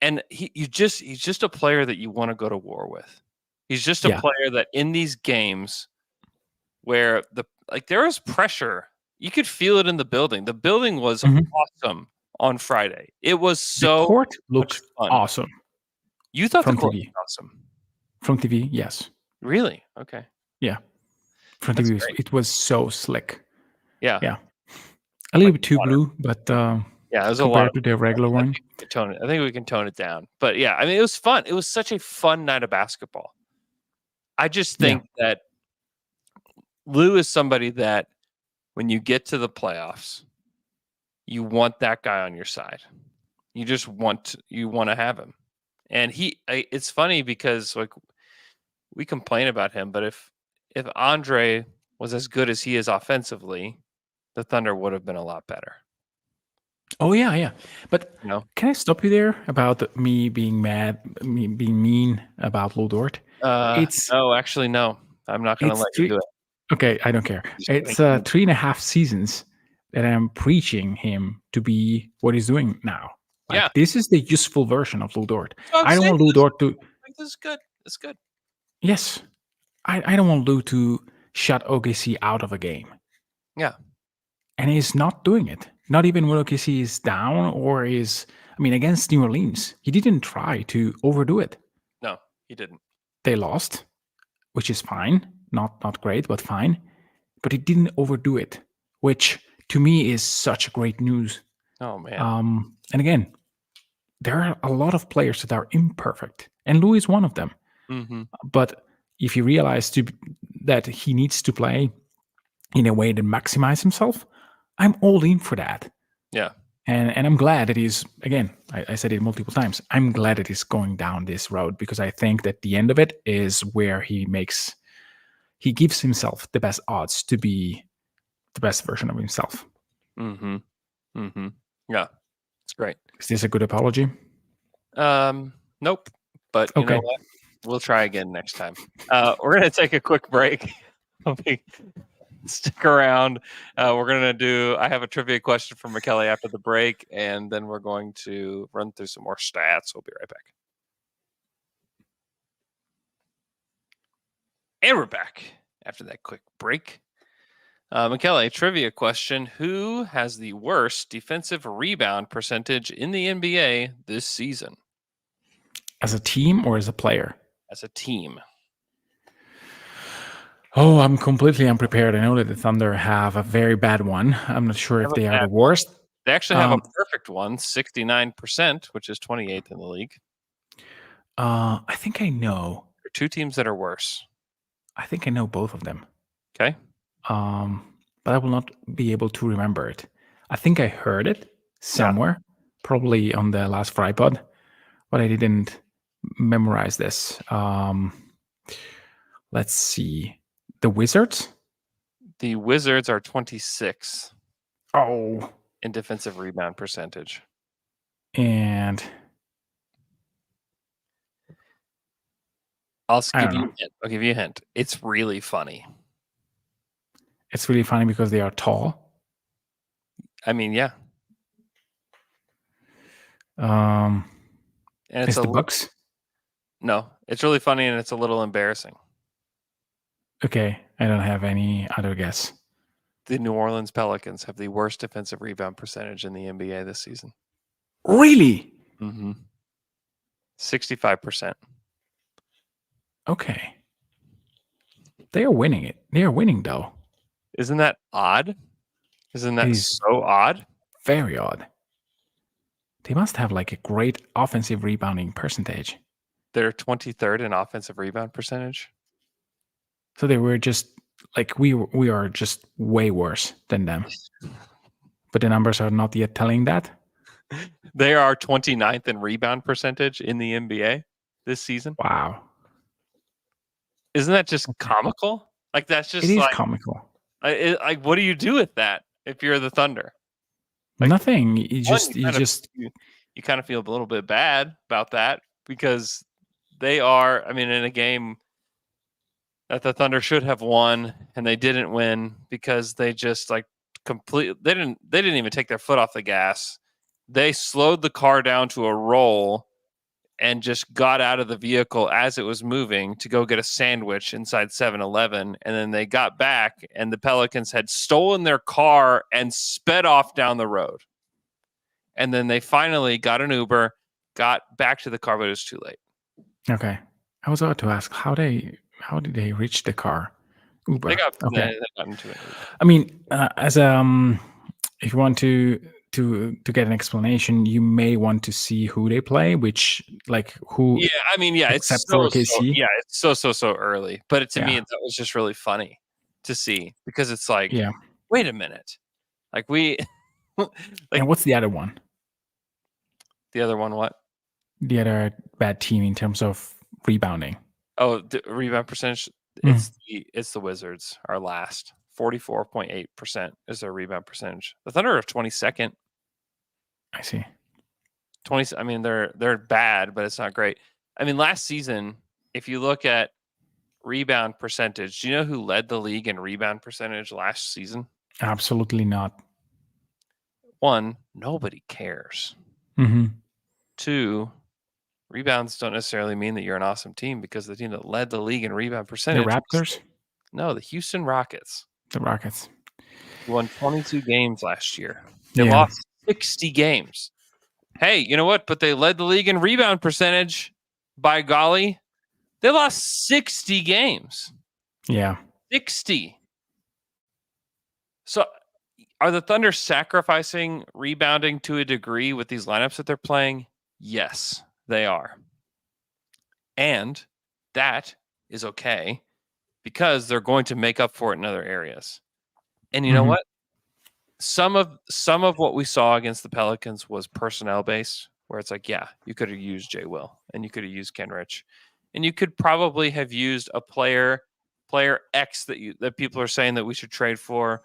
and he's just a player that you want to go to war with. He's just a player that in these games where there was pressure, you could feel it in the building. The building was awesome on Friday. It was so the court looked fun. Awesome. You thought from the court TV. was awesome. From TV, yes. Really? Okay. Yeah. From TV, it was so slick. Yeah. Yeah. A little bit too blue, but yeah, it was compared a lot to the regular one. I think we can tone it down. But yeah, I mean, it was fun. It was such a fun night of basketball. I just think that Lou is somebody that when you get to the playoffs, you want that guy on your side. You just want to have him. And it's funny because like we complain about him, but if Andre was as good as he is offensively, the Thunder would have been a lot better. Oh yeah. But can I stop you there about me being mad, me being mean about Lou Dort? Actually, no. I'm not going to let you do it. Okay, I don't care. It's 3.5 seasons that I'm preaching him to be what he's doing now. Like, this is the useful version of Lou Dort. I don't want Lou Dort to. This is good. It's good. Yes, I don't want Lou to shut OKC out of a game. Yeah, and he's not doing it. Not even when OKC is down or is. I mean, against New Orleans, he didn't try to overdo it. No, he didn't. They lost, which is fine. Not great, but fine. But he didn't overdo it, which to me is such great news. Oh man. And again, there are a lot of players that are imperfect, and Lou is one of them. Mm-hmm. But if you realize that he needs to play in a way that maximizes himself, I'm all in for that. Yeah. And I'm glad that he's, again, I said it multiple times, I'm glad that he's going down this road, because I think that the end of it is where he gives himself the best odds to be the best version of himself. Mm-hmm. Mm-hmm. Yeah. It's great. Is this a good apology? Nope. But you know what? We'll try again next time. We're going to take a quick break. Stick around. I have a trivia question for Michele after the break, and then we're going to run through some more stats. We'll be right back. And we're back after that quick break. Michele, trivia question. Who has the worst defensive rebound percentage in the NBA this season? As a team or as a player? As a team. Oh, I'm completely unprepared. I know that the Thunder have a very bad one. I'm not sure if they are the worst. They actually have a perfect one, 69%, which is 28th in the league. I think I know. There are two teams that are worse. I think I know both of them. Okay. But I will not be able to remember it. I think I heard it somewhere, probably on the last FryPod, but I didn't memorize this. Let's see. The Wizards? The Wizards are 26th. Oh. In defensive rebound percentage. And I'll give you a hint. It's really funny. It's really funny because they are tall. I mean, yeah. And it's the Bucks? No, it's really funny and it's a little embarrassing. Okay, I don't have any other guess. The New Orleans Pelicans have the worst defensive rebound percentage in the NBA this season. Really? Mm-hmm. 65%. Okay. They are winning it. They are winning, though. Isn't that odd? Isn't that so odd? Very odd. They must have like a great offensive rebounding percentage. They're 23rd in offensive rebound percentage. So they were just like we are just way worse than them. But the numbers are not yet telling that. They are 29th in rebound percentage in the NBA this season. Wow. Isn't that just comical? Like that's just it is comical. Like what do you do with that if you're the Thunder? Like, nothing. You kind of feel a little bit bad about that because they are. I mean, in a game that the Thunder should have won and they didn't win because they just like completely. They didn't even take their foot off the gas. They slowed the car down to a roll and just got out of the vehicle as it was moving to go get a sandwich inside 7-Eleven. And then they got back and the Pelicans had stolen their car and sped off down the road. And then they finally got an Uber, got back to the car, but it was too late. Okay. I was about to ask, how did they reach the car? Uber. They got into it. I mean, if you want to get an explanation, you may want to see who they play, which like who. Yeah, I mean, yeah, it's so it's so early. But to me, that was just really funny to see because it's like, wait a minute, like we. And what's the other one? The other one, what? The other bad team in terms of rebounding. Oh, the rebound percentage. It's the Wizards. Our last 44.8% is their rebound percentage. The Thunder are 22nd. I see. 20. I mean, they're bad, but it's not great. I mean, last season, if you look at rebound percentage, do you know who led the league in rebound percentage last season? Absolutely not. 1, nobody cares. Mm-hmm. 2, rebounds don't necessarily mean that you're an awesome team because the team that led the league in rebound percentage. The Raptors? No, the Houston Rockets. The Rockets. Won 22 games last year. They lost 60 games. Hey, you know what? But they led the league in rebound percentage. By golly, they lost 60 games. Yeah. 60. So are the Thunder sacrificing rebounding to a degree with these lineups that they're playing? Yes, they are. And that is okay because they're going to make up for it in other areas. And you know what? Some of what we saw against the Pelicans was personnel based, where it's like, yeah, you could have used Jay Will and you could have used Kenrich, and you could probably have used a player X that people are saying that we should trade for,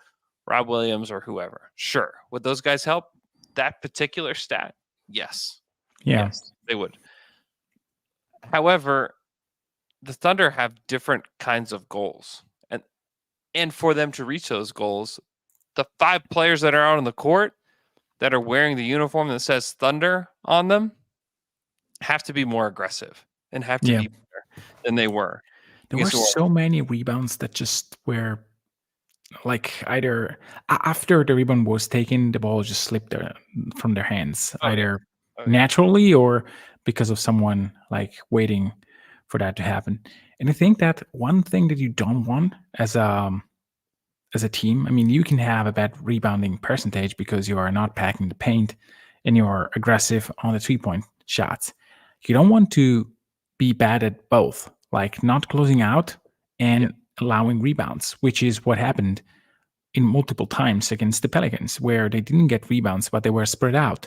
Rob Williams or whoever. Sure, would those guys help that particular stat? Yes. Yeah, yes, they would. However, the Thunder have different kinds of goals, and for them to reach those goals, the 5 players that are out on the court that are wearing the uniform that says Thunder on them have to be more aggressive and have to be better than they were. There were so many rebounds that just were like either after the rebound was taken, the ball just slipped from their hands, either naturally or because of someone like waiting for that to happen. And I think that one thing that you don't want as a team, I mean, you can have a bad rebounding percentage because you are not packing the paint and you're aggressive on the 3-point shots. You don't want to be bad at both, like not closing out and allowing rebounds, which is what happened in multiple times against the Pelicans, where they didn't get rebounds, but they were spread out,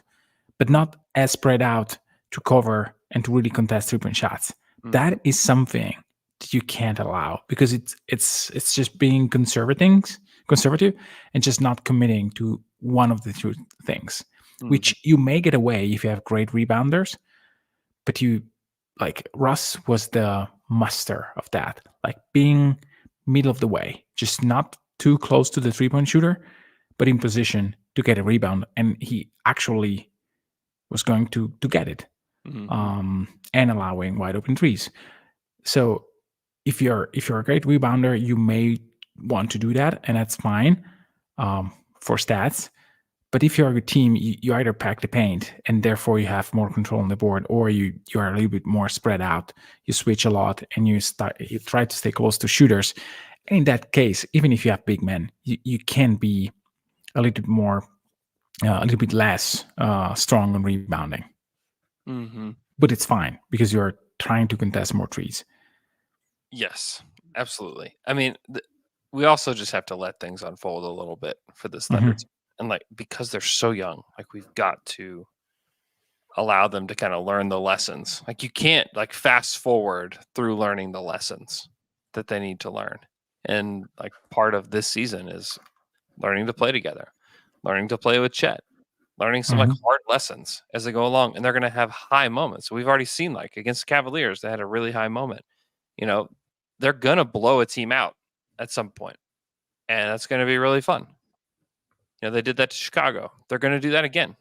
but not as spread out to cover and to really contest 3-point shots. That is something that you can't allow because it's just being conservative and just not committing to one of the two things, which you may get away if you have great rebounders, but you like Russ was the master of that, like being middle of the way, just not too close to the 3-point shooter, but in position to get a rebound, and he actually was going to get it, and allowing wide open threes. So if you're a great rebounder, you may want to do that, and that's fine for stats. But if you're a good team, you either pack the paint and therefore you have more control on the board, or you are a little bit more spread out. You switch a lot and you try to stay close to shooters. And in that case, even if you have big men, you can be a little bit more, a little bit less strong on rebounding. But it's fine because you're trying to contest more threes. Yes, absolutely. I mean, we also just have to let things unfold a little bit for this Thunder team. And like, because they're so young, like we've got to allow them to kind of learn the lessons. Like you can't like fast forward through learning the lessons that they need to learn. And like part of this season is learning to play together, learning to play with Chet, learning some like hard lessons as they go along. And they're going to have high moments. We've already seen like against the Cavaliers, they had a really high moment. You know, they're going to blow a team out at some point, and that's going to be really fun. You know, they did that to Chicago. They're going to do that again.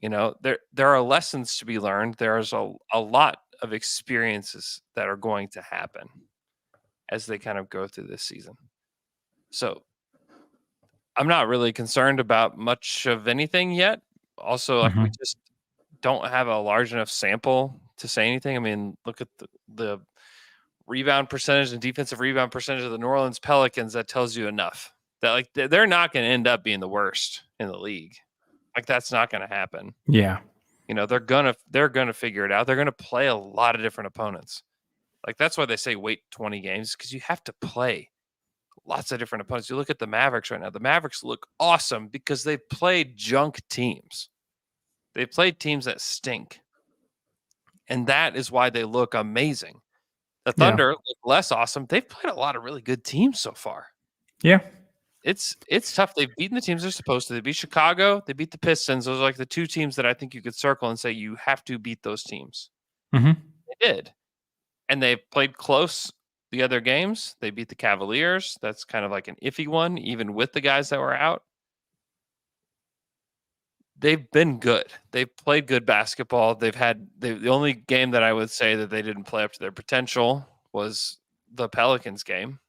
You know, there are lessons to be learned. There's a lot of experiences that are going to happen as they kind of go through this season. So I'm not really concerned about much of anything yet. Also, like we just don't have a large enough sample to say anything. I mean, look at the rebound percentage and defensive rebound percentage of the New Orleans Pelicans. That tells you enough. That like they're not going to end up being the worst in the league. Like that's not going to happen. Yeah. You know, they're going to figure it out. They're going to play a lot of different opponents. Like that's why they say wait 20 games, because you have to play lots of different opponents. You look at the Mavericks right now. The Mavericks look awesome because they've played junk teams. They've played teams that stink. And that is why they look amazing. The Thunder look less awesome. They've played a lot of really good teams so far. Yeah. It's tough. They've beaten the teams they're supposed to. They beat Chicago. They beat the Pistons. Those are like the two teams that I think you could circle and say you have to beat those teams. They did. And they played close the other games. They beat the Cavaliers. That's kind of like an iffy one, even with the guys that were out. They've been good. They've played good basketball. The only game that I would say that they didn't play up to their potential was the Pelicans game.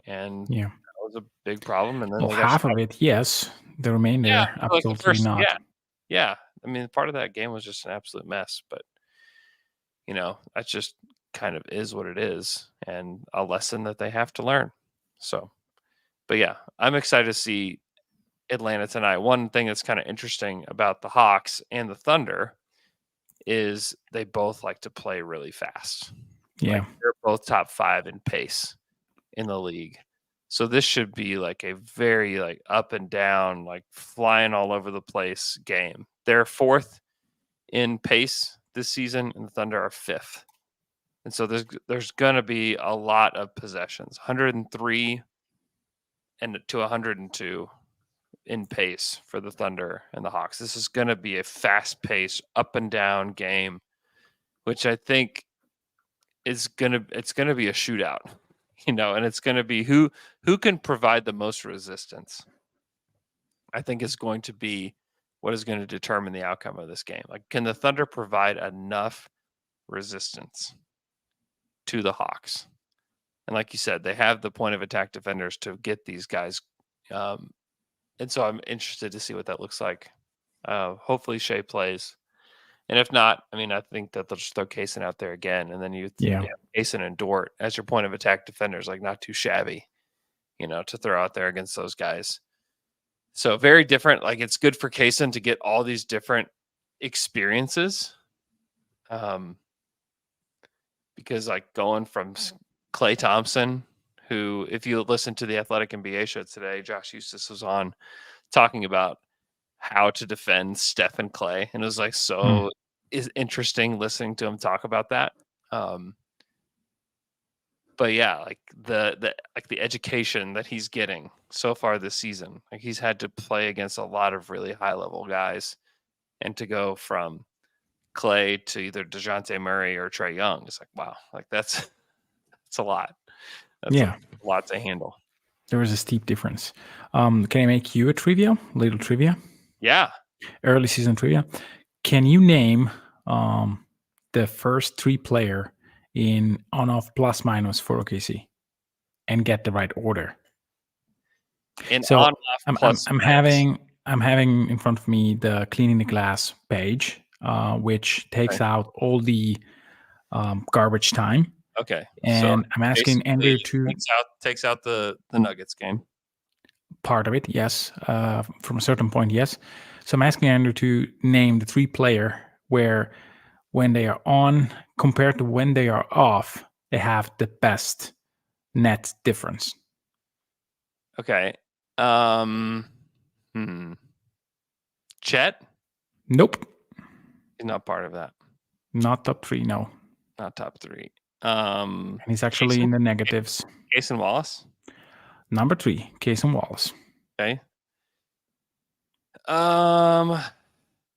And that was a big problem. And then half of it, yes. The remainder, absolutely not. Yeah. I mean, part of that game was just an absolute mess. But, you know, that's just kind of is what it is. And a lesson that they have to learn. So, but yeah, I'm excited to see Atlanta tonight. One thing that's kind of interesting about the Hawks and the Thunder is they both like to play really fast. Yeah. Like they're both top 5 in pace in the league. So this should be like a very like up and down, like flying all over the place game. They're 4th in pace this season, and the Thunder are 5th. And so there's going to be a lot of possessions, 103 and to 102 in pace for the Thunder and the Hawks. This is going to be a fast-paced, up and down game, which I think it's going to be a shootout, you know, and it's going to be who can provide the most resistance. I think is going to be what is going to determine the outcome of this game. Like, can the Thunder provide enough resistance to the Hawks? And like you said, they have the point of attack defenders to get these guys. And so I'm interested to see what that looks like. Hopefully Shea plays. And if not, I mean, I think that they'll just throw Kaysen out there again, and then Kaysen and Dort as your point of attack defenders, like not too shabby, to throw out there against those guys. So very different. Like it's good for Kaysen to get all these different experiences, because like going from Klay Thompson, who, if you listen to the Athletic NBA show today, Josh Eustace was on talking about how to defend Steph and Klay, and it was like is interesting listening to him talk about that. But yeah, like the education that he's getting so far this season, like he's had to play against a lot of really high level guys, and to go from Klay to either DeJounte Murray or Trae Young, it's like, wow, like that's a lot. That's a lot to handle. There is a steep difference. Can I make you a little trivia? Yeah. Early season trivia. Can you name the first 3 player in on-off plus minus for OKC and get the right order? I'm having in front of me the Cleaning the Glass page, which takes out all the garbage time. Okay. And I'm asking Andrew to takes out the Nuggets game. Part of it, yes. From a certain point, yes. So I'm asking Andrew to name the 3 player where when they are on compared to when they are off, they have the best net difference. Okay. Chet? Nope. He's not part of that. Not top 3, no. Not top 3. And he's actually in the negatives. Cason Wallace? Number 3, Cason Wallace. Okay. I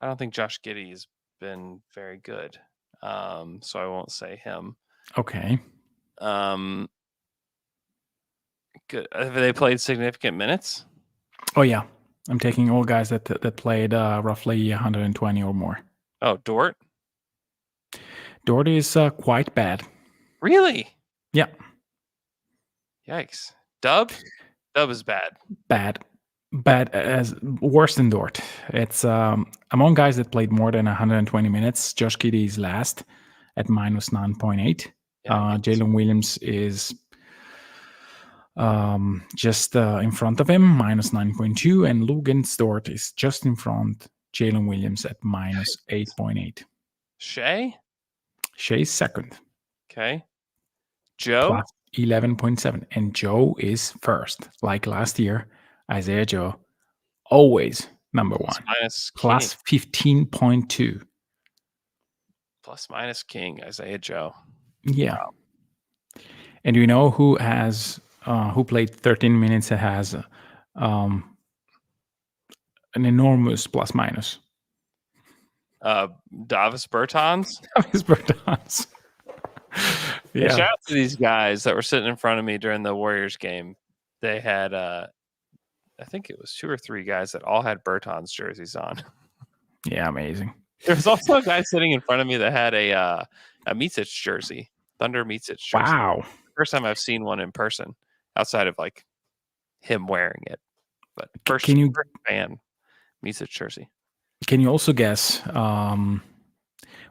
don't think Josh Giddey has been very good. So I won't say him. Okay. Good. Have they played significant minutes? Oh yeah. I'm taking all guys that played roughly 120 or more. Oh, Dort? Dort is quite bad. Really? Yeah. Yikes. Dub is bad. Bad as worse than Dort. It's among guys that played more than 120 minutes. Josh Giddey is last at minus 9.8. Jalen Williams is just in front of him, minus 9.2, and Lugens Dort is just in front. Jalen Williams at minus 8.8. Shea's second. Okay. Joe? Plus 11.7. And Joe is first. Like last year, Isaiah Joe, always number 1. Plus 15.2. Plus minus king, Isaiah Joe. Yeah. Wow. And you know who has who played 13 minutes and has an enormous plus minus? Davis Bertans. Davis Bertans. Yeah. Shout out to these guys that were sitting in front of me during the Warriors game. They had I think it was 2 or 3 guys that all had Bertans jerseys on. Yeah, amazing. There was also a guy sitting in front of me that had a Micic jersey, Thunder Micic jersey. Wow. First time I've seen one in person outside of like him wearing it. But first fan Micic jersey. Can you also guess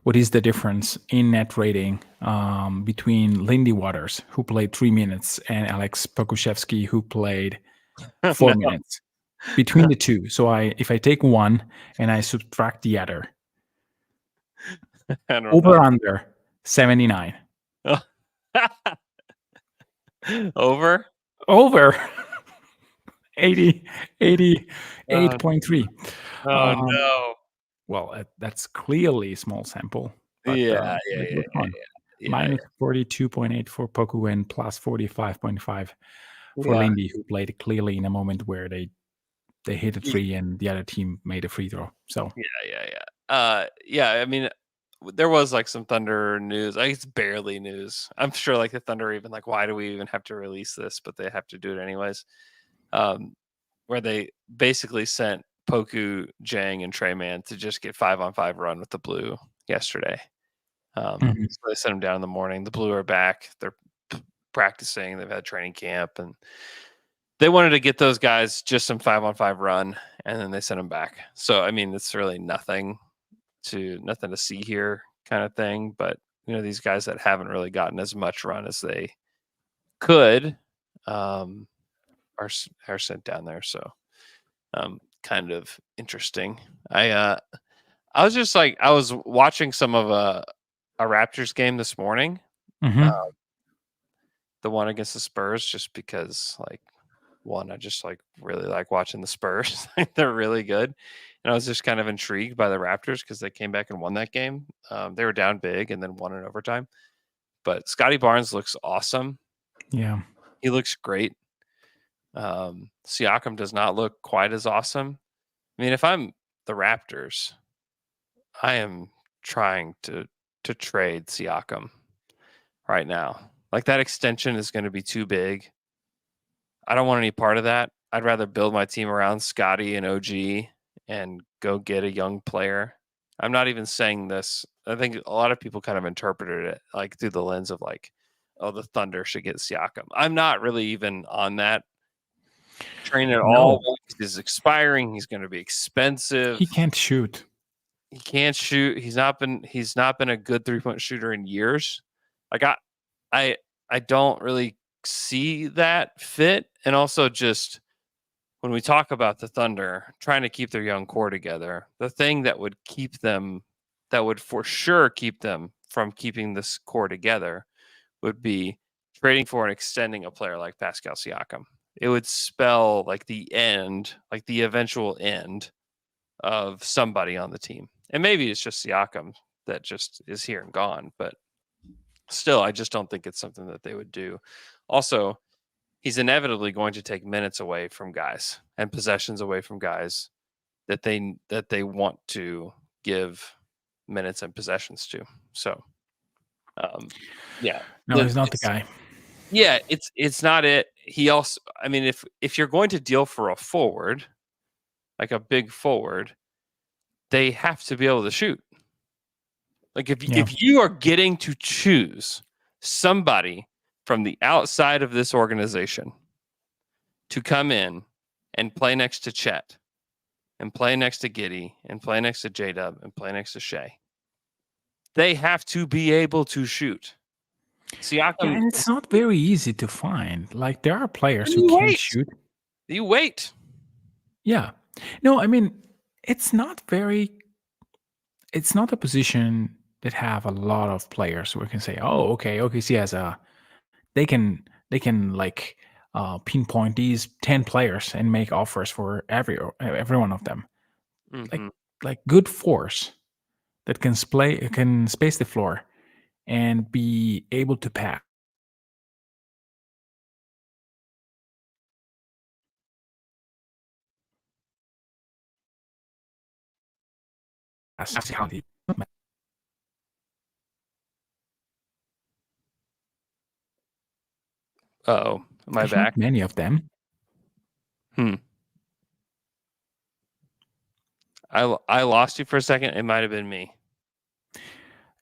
what is the difference in net rating between Lindy Waters, who played 3 minutes, and Alex Pokuševski, who played 4 minutes? Between the two. So if I take one and I subtract the other, under 79. Over 88.3. No. Well, that's clearly a small sample. But, yeah. Minus 42.8 for Poku and plus 45.5 for Lindy, who played clearly in a moment where they hit a 3 and the other team made a free throw. So I mean, there was like some Thunder news. I think it's barely news. I'm sure like the Thunder even like, why do we even have to release this? But they have to do it anyways. Where they basically sent Poku, Jang, and Trey Man to just get 5-on-5 run with the Blue yesterday. So they sent them down in the morning. The Blue are back. They're practicing. They've had training camp, and they wanted to get those guys just some 5-on-5 run, and then they sent them back. So I mean, it's really nothing to see here kind of thing. But these guys that haven't really gotten as much run as they could are sent down there. So kind of interesting. I was just like, I was watching some of a Raptors game this morning, Mhm. the one against the Spurs, just because I just really like watching the Spurs. They're really good. And I was just kind of intrigued by the Raptors because they came back and won that game. They were down big and then won in overtime. But Scotty Barnes looks awesome. Yeah. He looks great. Siakam does not look quite as awesome. I mean, if I'm the Raptors, I am trying to trade Siakam right now. That extension is going to be too big. I don't want any part of that. I'd rather build my team around Scotty and OG and go get a young player. I'm not even saying this. I think a lot of people kind of interpreted it through the lens of oh, the Thunder should get Siakam. I'm not really even on that train at all. He's expiring. He's going to be expensive. He can't shoot. He can't shoot. He's not been a good 3-point shooter in years. I don't really see that fit. And also, just when we talk about the Thunder trying to keep their young core together, the thing that would for sure keep them from keeping this core together would be trading for and extending a player like Pascal Siakam. It would spell the end, the eventual end of somebody on the team. And maybe it's just Siakam that just is here and gone, but still, I just don't think it's something that they would do. Also, he's inevitably going to take minutes away from guys and possessions away from guys that they want to give minutes and possessions to. So, yeah. No, he's not the guy. Yeah, it's not it. He also, I mean, if you're going to deal for a forward, like a big forward, they have to be able to shoot. If you are getting to choose somebody from the outside of this organization to come in and play next to Chet and play next to Giddey and play next to J-Dub and play next to Shea, they have to be able to shoot. Siakam, and it's not very easy to find. There are players who can shoot. You wait. Yeah. No, I mean, it's not a position that have a lot of players who can say, oh, okay, OKC has they can pinpoint these 10 players and make offers for every one of them. Mm-hmm. Like good force that can space the floor and be able to pass. Uh-oh. Am I There's back? Not many of them. I lost you for a second. It might have been me.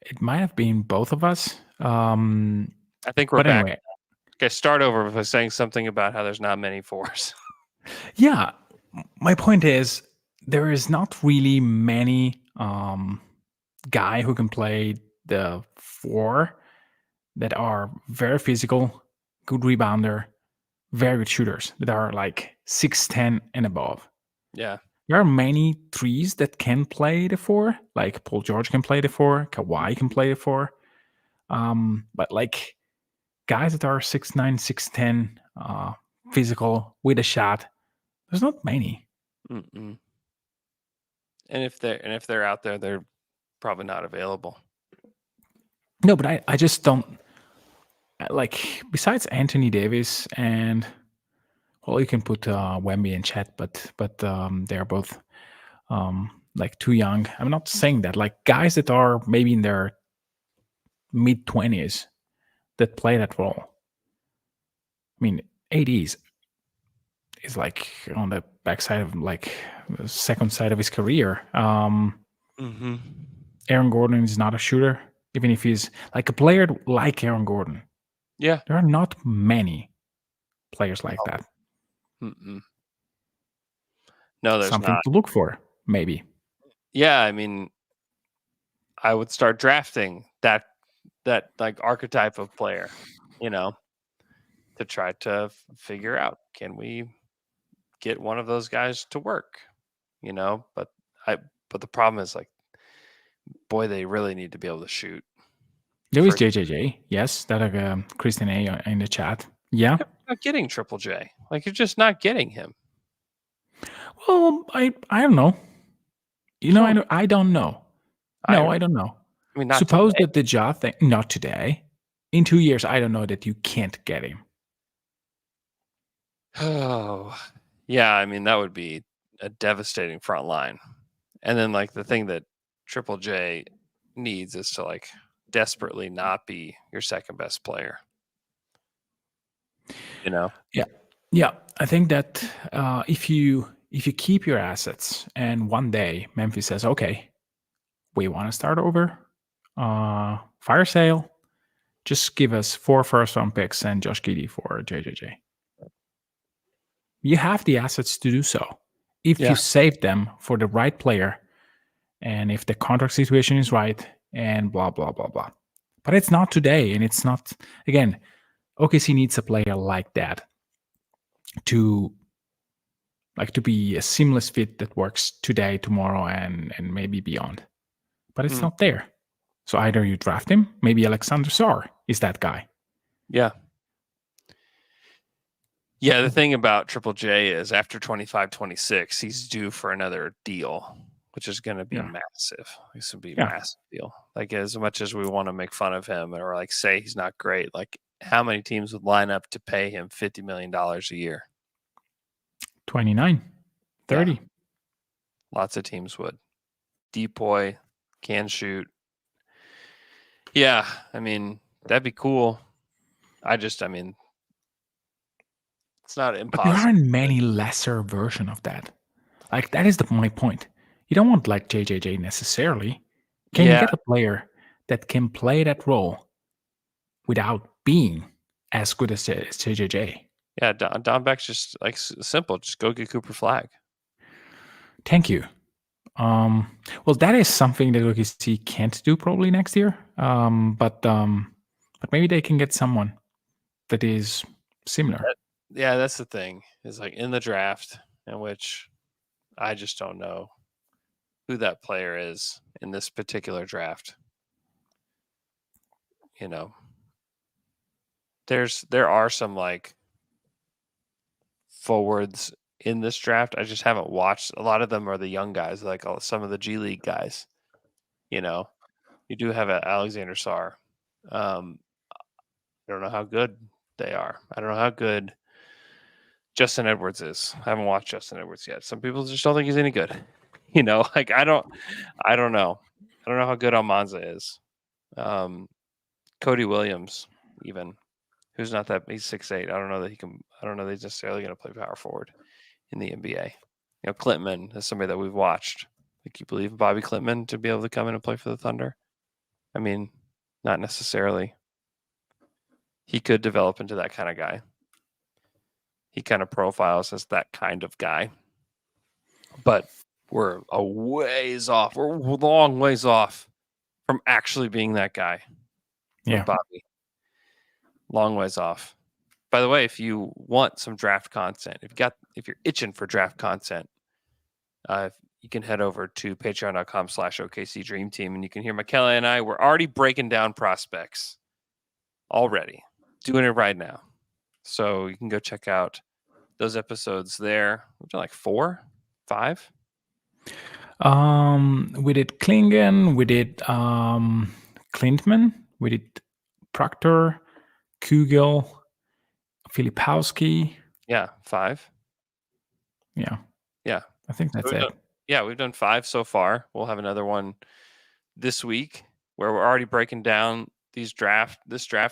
It might have been both of us. I think we're back. Anyway. Okay, start over by saying something about how there's not many fours. Yeah. My point is there is not really many guy who can play the 4 that are very physical, good rebounder, very good shooters that are 6'10" and above. Yeah. There are many 3s that can play the 4, like Paul George can play the 4, Kawhi can play the 4. But guys that are 6'9", 6'10", physical with a shot, there's not many. Mm-mm. And if they're out there, they're probably not available. No, but I just don't besides Anthony Davis and you can put Wemby and Chet, but they're both too young. I'm not saying that. Guys that are maybe in their mid-20s that play that role. I mean, AD is on the backside of the second side of his career. Mm-hmm. Aaron Gordon is not a shooter, even if he's a player like Aaron Gordon. Yeah, there are not many players like that. Mm-mm. No, there's something not. to look for, maybe. Yeah, I mean, I would start drafting that like archetype of player, to try to figure out, can we get one of those guys to work, but the problem is, like, boy, they really need to be able to shoot. There is JJJ. Yes, that Christian A in the chat. Yeah. You're not getting Triple J. Like, you're just not getting him. Well, I don't know. I don't know. No, I don't know. I mean, not suppose today. that the Ja thing, not today. In 2 years, I don't know that you can't get him. Oh, yeah. I mean, that would be a devastating front line. And then, like, the thing that Triple J needs is to, like, desperately not be your second best player. Yeah. I think that if you keep your assets and one day Memphis says, okay, we want to start over, fire sale, just give us 4 first-round picks and Josh Giddey for JJJ. You have the assets to do so. If you save them for the right player, and if the contract situation is right, and blah, blah, blah, blah. But it's not today, and it's not, again, OKC needs a player like that to be a seamless fit that works today, tomorrow, and maybe beyond. But it's not there. So either you draft him, maybe Alexander Sarr is that guy. Yeah. Yeah, the thing about Triple J is after 25-26, he's due for another deal, which is going to be massive. This would be a massive deal. Like, as much as we want to make fun of him or, like, say he's not great, like, how many teams would line up to pay him $50 million a year? 29, 30. Yeah. Lots of teams would. Deep boy, can shoot. Yeah, I mean, that'd be cool. It's not impossible. But there aren't many lesser version of that. Like, that is my point. You don't want, like, JJJ necessarily. Can you get a player that can play that role without being as good as JJJ? Yeah, Don Beck's just, like, simple. Just go get Cooper Flagg. Thank you. Well, that is something that OKC can't do probably next year. But maybe they can get someone that is similar. That's the thing. Is, like, in the draft, in which I just don't know who that player is in this particular draft. There are some, like, forwards in this draft. I just haven't watched. A lot of them are the young guys, like some of the G League guys. You do have Alexander Sarr. I don't know how good they are. I don't know how good Justin Edwards is. I haven't watched Justin Edwards yet. Some people just don't think he's any good. Like, I don't know. I don't know how good Almanza is. Cody Williams, even, who's not that, he's 6'8". I don't know that he's necessarily going to play power forward in the NBA. Klintman is somebody that we've watched. Like, you believe Bobby Klintman to be able to come in and play for the Thunder? I mean, not necessarily. He could develop into that kind of guy. He kind of profiles as that kind of guy. But we're a ways off. We're a long ways off from actually being that guy. Yeah. Bobby. Long ways off. By the way, if you want some draft content, if you're itching for draft content, you can head over to patreon.com/OKC Dream Team, and you can hear Michele and I. We're already breaking down prospects already, doing it right now. So you can go check out those episodes there. We've done like 4, 5. We did Klingen, we did Klintman, we did Proctor, Kugel, Filipowski. Yeah, 5. Yeah. Yeah. I think that's it. We've done 5 so far. We'll have another one this week where we're already breaking down this draft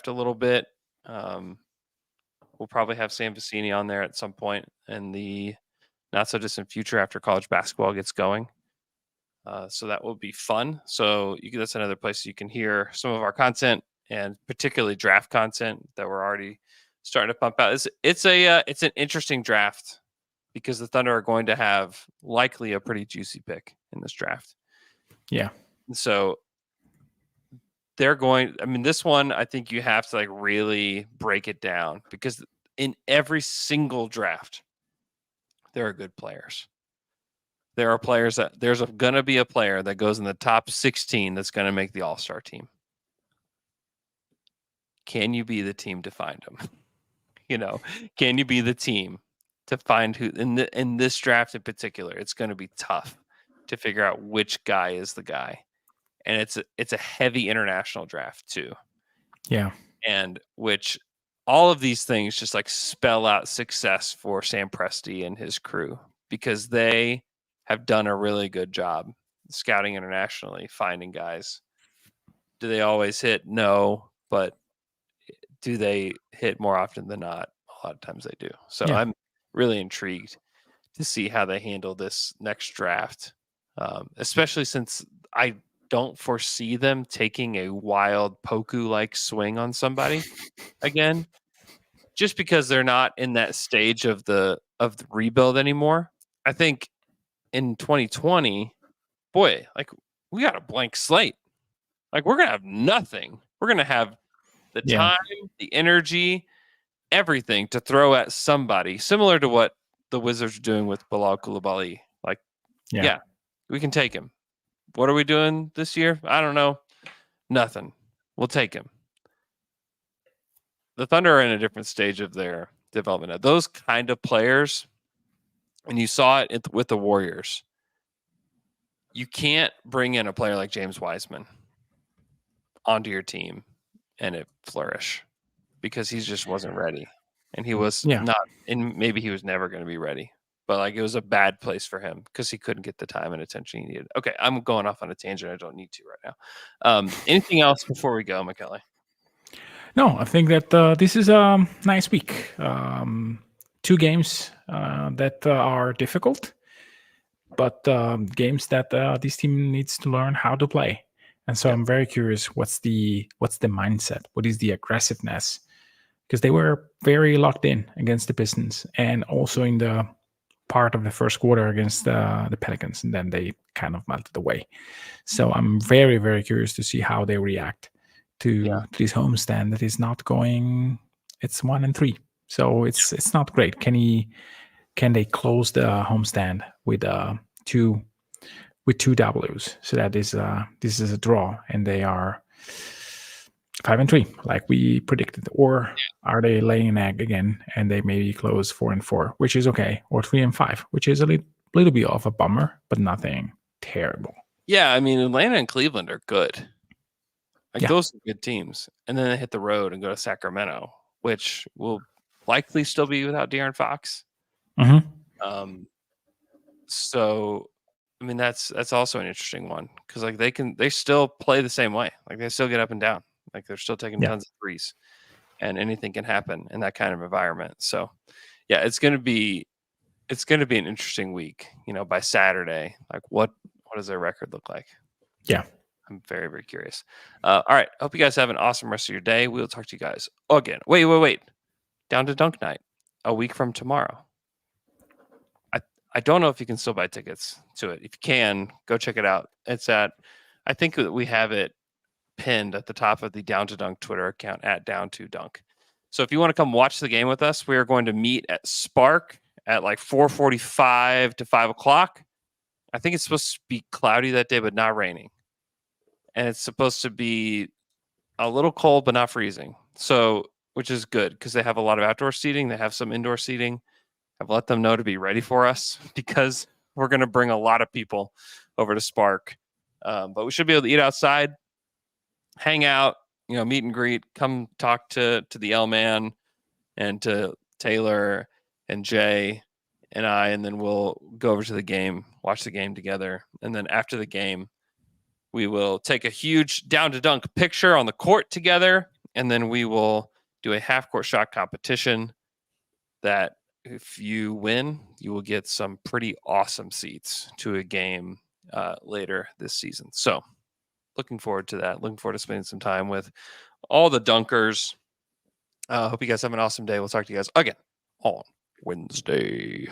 a little bit. We'll probably have Sam Vecini on there at some point in the not so distant future after college basketball gets going. So that will be fun. So that's another place you can hear some of our content, and particularly draft content that we're already starting to pump out. It's an interesting draft because the Thunder are going to have likely a pretty juicy pick in this draft. Yeah. So this one, I think you have to like really break it down, because in every single draft, there are good players. There are players that there's going to be a player that goes in the top 16 that's going to make the All-Star team. Can you be the team to find them? Can you be the team to find who in this draft in particular? It's going to be tough to figure out which guy is the guy. And it's a heavy international draft too. Yeah. And which all of these things just like spell out success for Sam Presti and his crew, because they have done a really good job scouting internationally, finding guys. Do they always hit? No, but do they hit more often than not? A lot of times they do. So yeah. I'm really intrigued to see how they handle this next draft, especially since I don't foresee them taking a wild Poku-like swing on somebody again, just because they're not in that stage of the rebuild anymore. I think in 2020, boy, like we got a blank slate. Like we're gonna have nothing. We're gonna have the time, the energy, everything to throw at somebody, similar to what the Wizards are doing with Bilal Coulibaly. Like, yeah, we can take him. What are we doing this year? I don't know. Nothing. We'll take him. The Thunder are in a different stage of their development now. Those kind of players, and you saw it with the Warriors, you can't bring in a player like James Wiseman onto your team and it flourish, because he just wasn't ready. And he was not, and maybe he was never going to be ready. But like it was a bad place for him because he couldn't get the time and attention he needed. Okay, I'm going off on a tangent. I don't need to right now. Anything else before we go, Michele? No, I think that this is a nice week. 2 games that are difficult, but games that this team needs to learn how to play. And so I'm very curious, what's the mindset? What is the aggressiveness? Because they were very locked in against the Pistons, and also in the part of the first quarter against the Pelicans, and then they kind of melted away. So I'm very, very curious to see how they react to this homestand that is not going. It's 1-3, so it's not great. Can they close the homestand with two Ws? So that is this is a draw, and they are 5-3, like we predicted, or are they laying an egg again and they maybe close 4-4, which is okay, or 3-5, which is a little bit of a bummer, but nothing terrible. Yeah, I mean, Atlanta and Cleveland are good. Like those are good teams, and then they hit the road and go to Sacramento, which will likely still be without De'Aaron Fox. Mm-hmm. So, I mean, that's also an interesting one, because like they still play the same way. Like they still get up and down. Like they're still taking tons of threes, and anything can happen in that kind of environment. So, yeah, it's going to be an interesting week. By Saturday, like what does their record look like? Yeah, I'm very, very curious. All right, hope you guys have an awesome rest of your day. We'll talk to you guys again. Wait. Down to Dunk Night a week from tomorrow. I don't know if you can still buy tickets to it. If you can, go check it out. It's I think that we have it pinned at the top of the Down to Dunk Twitter account at Down to Dunk. So if you want to come watch the game with us, we are going to meet at Spark at like 4:45 to 5 o'clock. I think it's supposed to be cloudy that day, but not raining. And it's supposed to be a little cold, but not freezing. So, which is good, because they have a lot of outdoor seating. They have some indoor seating. I've let them know to be ready for us, because we're going to bring a lot of people over to Spark. But we should be able to eat outside, hang out, meet and greet, come talk to the L-Man and to Taylor and Jay and I, and then we'll go over to the game, watch the game together. And then after the game, we will take a huge Down to Dunk picture on the court together, and then we will do a half-court shot competition that, if you win, you will get some pretty awesome seats to a game later this season. So looking forward to that. Looking forward to spending some time with all the Dunkers. Hope you guys have an awesome day. We'll talk to you guys again on Wednesday.